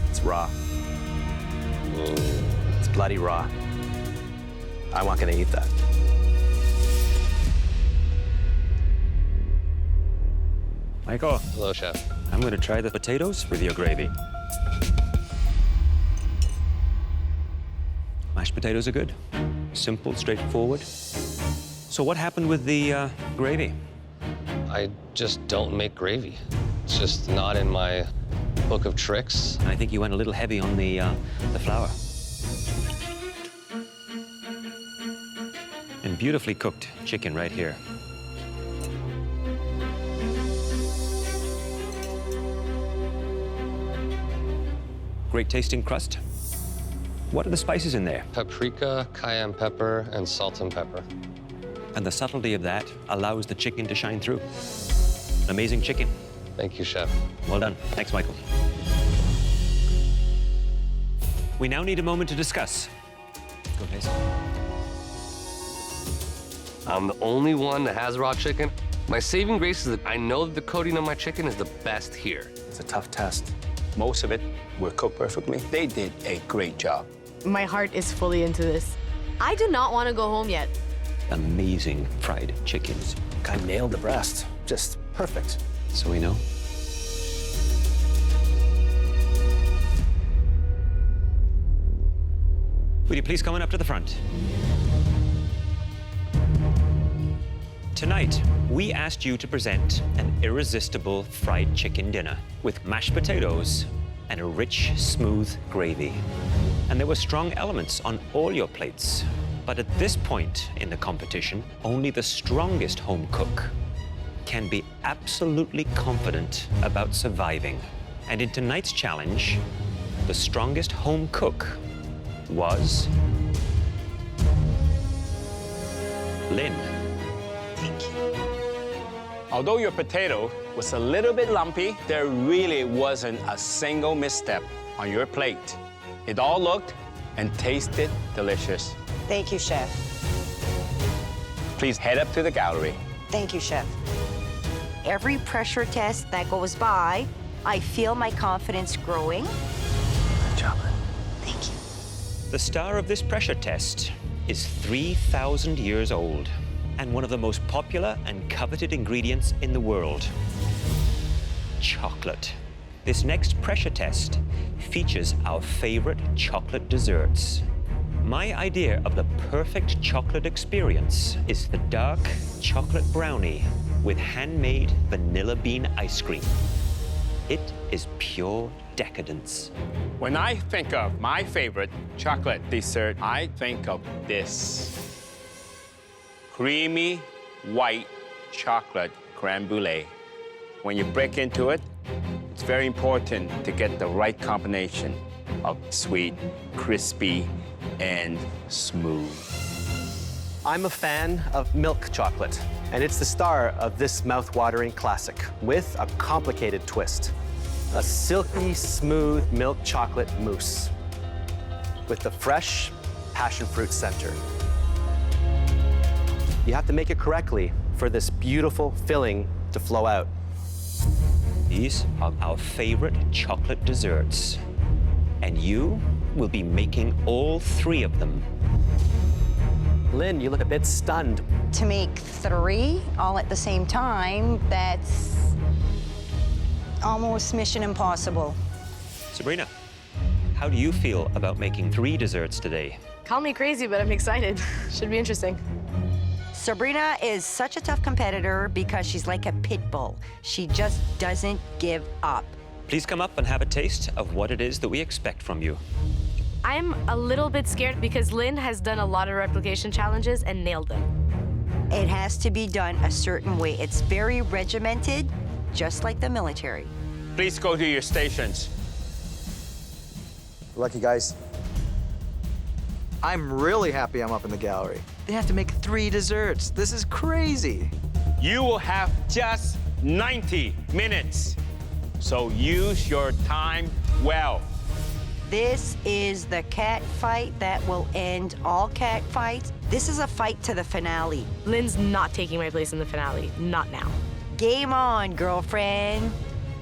[SPEAKER 1] It's raw. It's bloody raw. I'm not gonna eat that.
[SPEAKER 2] Michael.
[SPEAKER 19] Hello, Chef.
[SPEAKER 2] I'm gonna try the potatoes with your gravy. Mashed potatoes are good. Simple, straightforward. So what happened with the gravy?
[SPEAKER 19] I just don't make gravy. It's just not in my book of tricks.
[SPEAKER 2] And I think you went a little heavy on the flour. And beautifully cooked chicken right here. Great tasting crust. What are the spices in there?
[SPEAKER 19] Paprika, cayenne pepper, and salt and pepper.
[SPEAKER 2] And the subtlety of that allows the chicken to shine through. Amazing chicken.
[SPEAKER 19] Thank you, Chef.
[SPEAKER 2] Well done. Thanks, Michael. We now need a moment to discuss. Go, Jason.
[SPEAKER 3] I'm the only one that has raw chicken. My saving grace is that I know that the coating on my chicken is the best here.
[SPEAKER 1] It's a tough test.
[SPEAKER 6] Most of it were cooked perfectly. They did a great job.
[SPEAKER 11] My heart is fully into this. I do not want to go home yet.
[SPEAKER 2] Amazing fried chickens.
[SPEAKER 1] I nailed the breast. Just perfect.
[SPEAKER 2] So we know. Would you please come on up to the front? Tonight, we asked you to present an irresistible fried chicken dinner with mashed potatoes and a rich, smooth gravy. And there were strong elements on all your plates. But at this point in the competition, only the strongest home cook can be absolutely confident about surviving. And in tonight's challenge, the strongest home cook was Lynn.
[SPEAKER 6] Although your potato was a little bit lumpy, there really wasn't a single misstep on your plate. It all looked and tasted delicious.
[SPEAKER 18] Thank you, Chef.
[SPEAKER 6] Please head up to the gallery.
[SPEAKER 18] Thank you, Chef. Every pressure test that goes by, I feel my confidence growing.
[SPEAKER 1] Good job.
[SPEAKER 18] Thank you.
[SPEAKER 2] The star of this pressure test is 3,000 years old and one of the most popular and coveted ingredients in the world, chocolate. This next pressure test features our favorite chocolate desserts. My idea of the perfect chocolate experience is the dark chocolate brownie with handmade vanilla bean ice cream. It is pure decadence.
[SPEAKER 6] When I think of my favorite chocolate dessert, I think of this. Creamy white chocolate crème brûlée. When you break into it, it's very important to get the right combination of sweet, crispy, and smooth.
[SPEAKER 1] I'm a fan of milk chocolate, and it's the star of this mouth-watering classic with a complicated twist. A silky, smooth milk chocolate mousse with the fresh passion fruit center. You have to make it correctly for this beautiful filling to flow out.
[SPEAKER 2] These are our favorite chocolate desserts, and you will be making all three of them.
[SPEAKER 1] Lynn, you look a bit stunned.
[SPEAKER 18] To make 3 all at the same time, that's almost mission impossible.
[SPEAKER 2] Sabrina, how do you feel about making 3 desserts today?
[SPEAKER 11] Call me crazy, but I'm excited. Should be interesting.
[SPEAKER 18] Sabrina is such a tough competitor because she's like a pit bull. She just doesn't give up.
[SPEAKER 2] Please come up and have a taste of what it is that we expect from you.
[SPEAKER 11] I'm a little bit scared because Lynn has done a lot of replication challenges and nailed them.
[SPEAKER 18] It has to be done a certain way. It's very regimented, just like the military.
[SPEAKER 6] Please go to your stations.
[SPEAKER 13] Lucky guys. I'm really happy I'm up in the gallery. They have to make 3 desserts. This is crazy.
[SPEAKER 6] You will have just 90 minutes. So use your time well.
[SPEAKER 18] This is the cat fight that will end all cat fights. This is a fight to the finale.
[SPEAKER 11] Lynn's not taking my place in the finale. Not now.
[SPEAKER 18] Game on, girlfriend.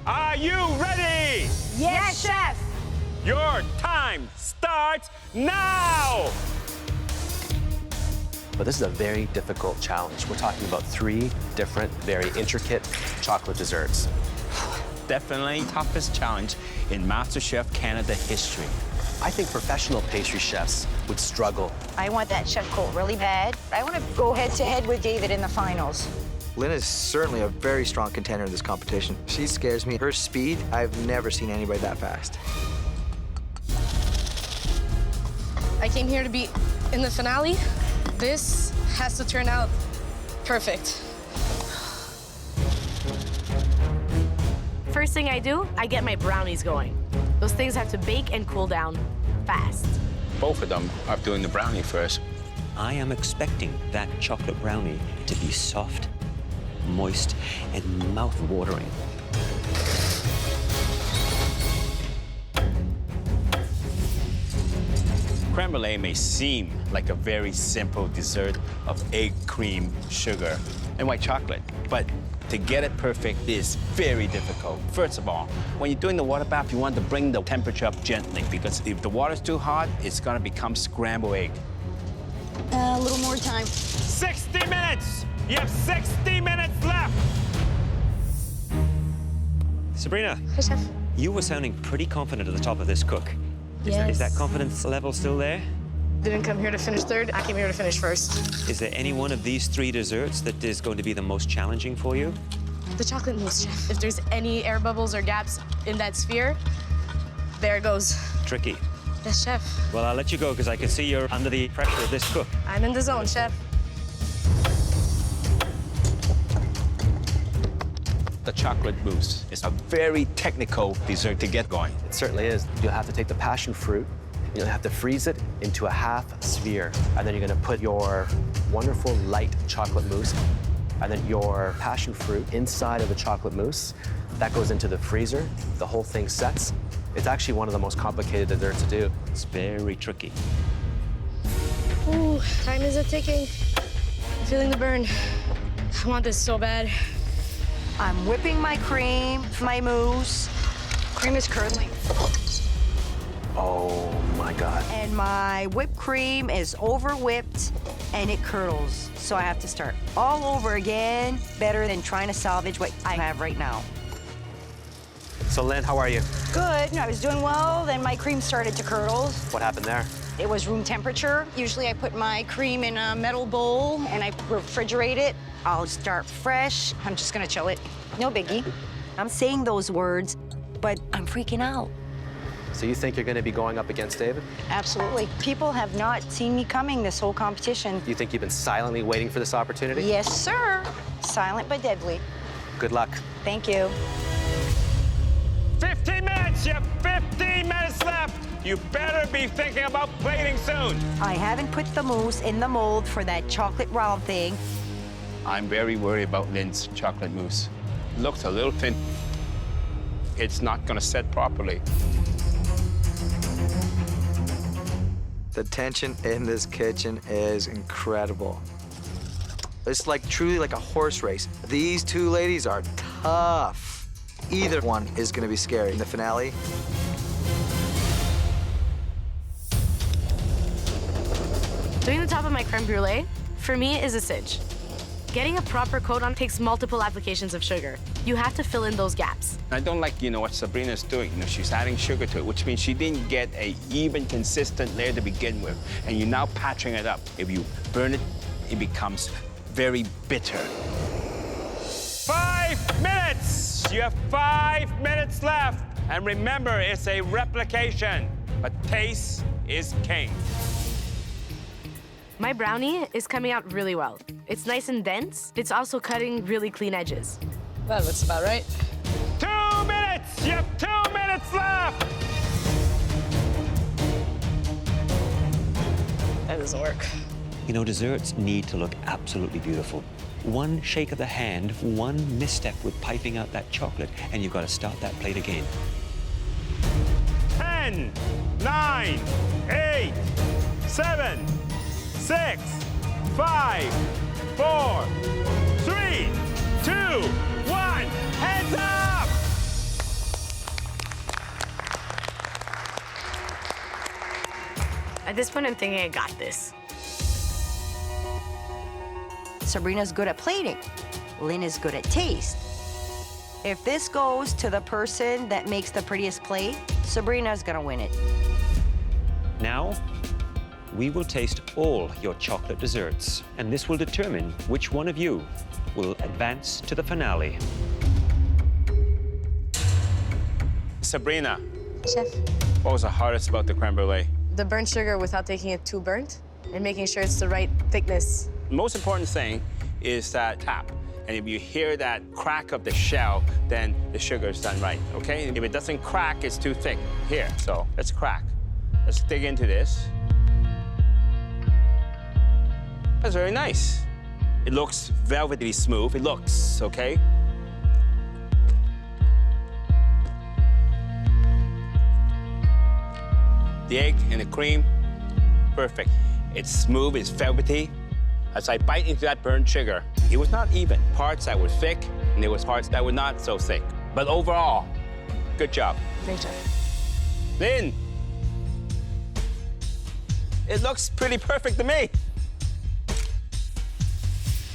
[SPEAKER 6] Are you ready?
[SPEAKER 17] Yes, chef.
[SPEAKER 6] Your time starts now!
[SPEAKER 1] But this is a very difficult challenge. We're talking about 3 different, very intricate chocolate desserts.
[SPEAKER 6] Definitely toughest challenge in MasterChef Canada history.
[SPEAKER 1] I think professional pastry chefs would struggle.
[SPEAKER 18] I want that chef coat really bad. I want to go head-to-head with David in the finals.
[SPEAKER 13] Lynn is certainly a very strong contender in this competition. She scares me. Her speed, I've never seen anybody that fast.
[SPEAKER 11] I came here to be in the finale. This has to turn out perfect. First thing I do, I get my brownies going. Those things have to bake and cool down fast.
[SPEAKER 6] Both of them are doing the brownie first.
[SPEAKER 2] I am expecting that chocolate brownie to be soft, moist, and mouth-watering.
[SPEAKER 6] Creme brulee may seem like a very simple dessert of egg, cream, sugar, and white chocolate, but to get it perfect is very difficult. First of all, when you're doing the water bath, you want to bring the temperature up gently because if the water's too hot, it's gonna become scrambled egg.
[SPEAKER 18] A little more time.
[SPEAKER 6] 60 minutes! You have 60 minutes left!
[SPEAKER 2] Sabrina,
[SPEAKER 11] Hi, Chef.
[SPEAKER 2] you were sounding pretty confident at the top of this cook. Is that confidence level still there?
[SPEAKER 11] Didn't come here to finish third. I came here to finish first.
[SPEAKER 2] Is there any one of these 3 desserts that is going to be the most challenging for you?
[SPEAKER 11] The chocolate mousse, Chef. If there's any air bubbles or gaps in that sphere, there it goes.
[SPEAKER 2] Tricky.
[SPEAKER 11] Yes, Chef.
[SPEAKER 2] Well, I'll let you go because I can see you're under the pressure of this cook.
[SPEAKER 11] I'm in the zone, Chef.
[SPEAKER 6] The chocolate mousse is a very technical dessert to get going.
[SPEAKER 1] It certainly is. You'll have to take the passion fruit, you'll have to freeze it into a half sphere, and then you're gonna put your wonderful light chocolate mousse, and then your passion fruit inside of the chocolate mousse. That goes into the freezer, the whole thing sets. It's actually one of the most complicated desserts to do.
[SPEAKER 2] It's very tricky.
[SPEAKER 11] Ooh, time is ticking. I'm feeling the burn. I want this so bad.
[SPEAKER 18] I'm whipping my cream, my mousse. Cream is curdling.
[SPEAKER 1] Oh my God.
[SPEAKER 18] And my whipped cream is over-whipped and it curdles. So I have to start all over again. Better than trying to salvage what I have right now.
[SPEAKER 1] So Lynn, how are you?
[SPEAKER 18] Good, I was doing well, then my cream started to curdle.
[SPEAKER 1] What happened there?
[SPEAKER 18] It was room temperature. Usually I put my cream in a metal bowl and I refrigerate it. I'll start fresh. I'm just gonna chill it. No biggie. I'm saying those words, but I'm freaking out.
[SPEAKER 1] So you think you're gonna be going up against David?
[SPEAKER 18] Absolutely. People have not seen me coming this whole competition.
[SPEAKER 1] You think you've been silently waiting for this opportunity?
[SPEAKER 18] Yes, sir. Silent but deadly.
[SPEAKER 1] Good luck.
[SPEAKER 18] Thank you.
[SPEAKER 6] 15 minutes! You have 15 minutes left! You better be thinking about plating soon!
[SPEAKER 18] I haven't put the mousse in the mold for that chocolate round thing.
[SPEAKER 6] I'm very worried about Lynn's chocolate mousse. Looks a little thin. It's not gonna set properly.
[SPEAKER 13] The tension in this kitchen is incredible. It's like truly like a horse race. These 2 ladies are tough. Either one is gonna be scary in the finale.
[SPEAKER 11] Doing the top of my creme brulee, for me, is a cinch. Getting a proper coat on takes multiple applications of sugar. You have to fill in those gaps.
[SPEAKER 6] I don't like, what Sabrina's doing. She's adding sugar to it, which means she didn't get a even, consistent layer to begin with, and you're now patching it up. If you burn it, it becomes very bitter. 5 minutes! You have 5 minutes left. And remember, it's a replication, but taste is king.
[SPEAKER 11] My brownie is coming out really well. It's nice and dense. It's also cutting really clean edges.
[SPEAKER 20] That looks about right.
[SPEAKER 6] 2 minutes! You have 2 minutes left!
[SPEAKER 20] That doesn't work.
[SPEAKER 2] Desserts need to look absolutely beautiful. One shake of the hand, one misstep with piping out that chocolate, and you've got to start that plate again.
[SPEAKER 6] 10, 9, 8, 7, 6, 5, 4, 3, 2, 1. Hands up!
[SPEAKER 11] At this point, I'm thinking I got this.
[SPEAKER 17] Sabrina's good at plating. Lynn is good at taste. If this goes to the person that makes the prettiest plate, Sabrina's gonna win it.
[SPEAKER 2] Now, we will taste all your chocolate desserts, and this will determine which one of you will advance to the finale.
[SPEAKER 6] Sabrina.
[SPEAKER 11] Chef.
[SPEAKER 6] What was the hardest about the creme brulee?
[SPEAKER 11] The burnt sugar without taking it too burnt and making sure it's the right thickness.
[SPEAKER 6] The most important thing is that tap. And if you hear that crack of the shell, then the sugar is done right, okay? If it doesn't crack, it's too thick. Here, so let's crack. Let's dig into this. That's very nice. It looks velvety smooth. It looks, okay? The egg and the cream, perfect. It's smooth, it's velvety. As I bite into that burnt sugar, it was not even. Parts that were thick, and there was parts that were not so thick. But overall, good job.
[SPEAKER 11] Great job.
[SPEAKER 6] Lynn, it looks pretty perfect to me.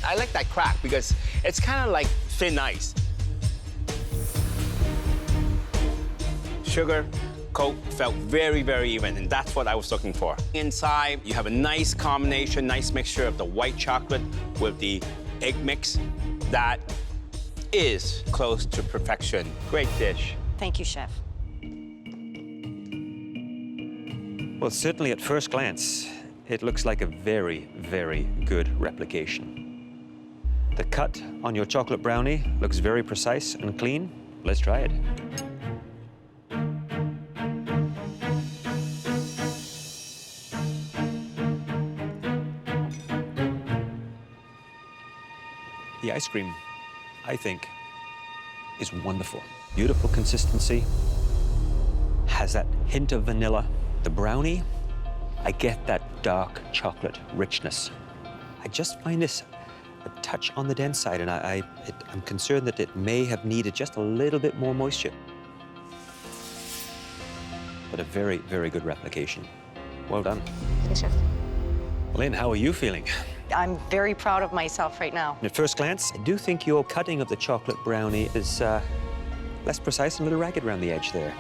[SPEAKER 6] I like that crack because it's kind of like thin ice. Sugar, coat felt very, very even, and that's what I was looking for. Inside, you have a nice combination, nice mixture of the white chocolate with the egg mix. That is close to perfection. Great dish.
[SPEAKER 17] Thank you, Chef.
[SPEAKER 2] Well, certainly at first glance, it looks like a very, very good replication. The cut on your chocolate brownie looks very precise and clean. Let's try it. The ice cream, I think, is wonderful. Beautiful consistency, has that hint of vanilla. The brownie, I get that dark chocolate richness. I just find this a touch on the dense side, and I'm concerned that it may have needed just a little bit more moisture. But a very, very good replication. Well done.
[SPEAKER 11] Thank you, Chef.
[SPEAKER 2] Lynn, how are you feeling?
[SPEAKER 17] I'm very proud of myself right now.
[SPEAKER 2] At first glance, I do think your cutting of the chocolate brownie is less precise and a little ragged around the edge there.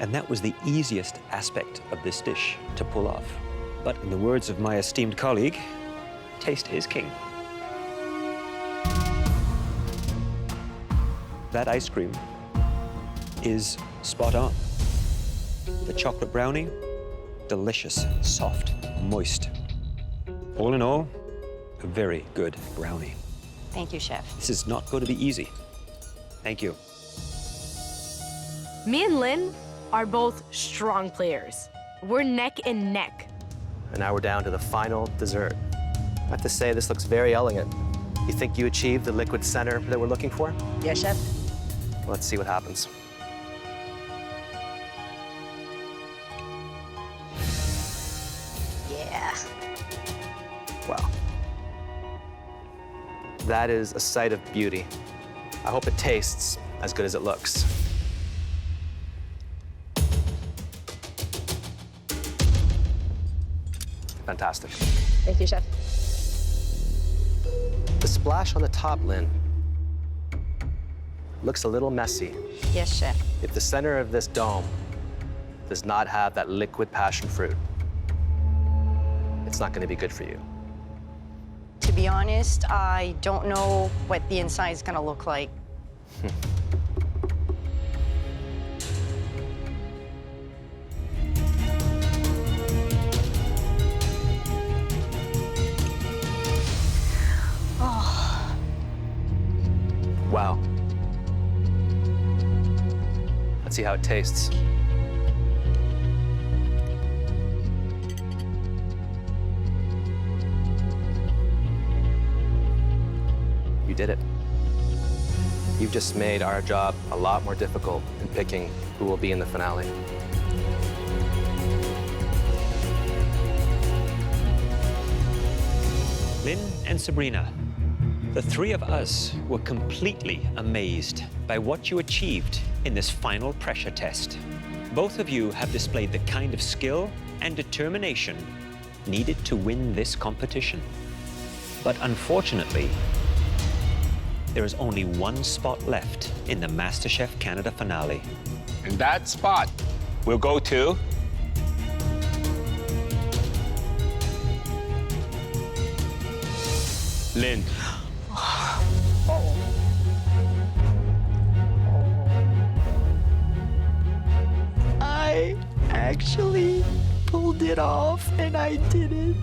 [SPEAKER 2] And that was the easiest aspect of this dish to pull off. But in the words of my esteemed colleague, taste is king. That ice cream is spot on. The chocolate brownie, delicious, soft, moist. All in all, a very good brownie.
[SPEAKER 17] Thank you, Chef.
[SPEAKER 2] This is not going to be easy. Thank you.
[SPEAKER 11] Me and Lynn are both strong players. We're neck and neck.
[SPEAKER 1] And now we're down to the final dessert. I have to say, this looks very elegant. You think you achieved the liquid center that we're looking for?
[SPEAKER 20] Yeah, Chef.
[SPEAKER 1] Let's see what happens.
[SPEAKER 17] Yeah.
[SPEAKER 1] Wow. That is a sight of beauty. I hope it tastes as good as it looks. Fantastic.
[SPEAKER 11] Thank you, Chef.
[SPEAKER 1] The splash on the top, Lynn. Looks a little messy.
[SPEAKER 17] Yes, chef.
[SPEAKER 1] If the center of this dome does not have that liquid passion fruit, it's not going to be good for you.
[SPEAKER 18] To be honest, I don't know what the inside is gonna look like. Oh.
[SPEAKER 1] Wow. Let's see how it tastes. You did it. You've just made our job a lot more difficult in picking who will be in the finale.
[SPEAKER 2] Lynn and Sabrina, the three of us were completely amazed by what you achieved in this final pressure test. Both of you have displayed the kind of skill and determination needed to win this competition. But unfortunately, there is only one spot left in the MasterChef Canada finale.
[SPEAKER 6] And that spot will go to... Lynn.
[SPEAKER 13] I actually pulled it off, and I did it.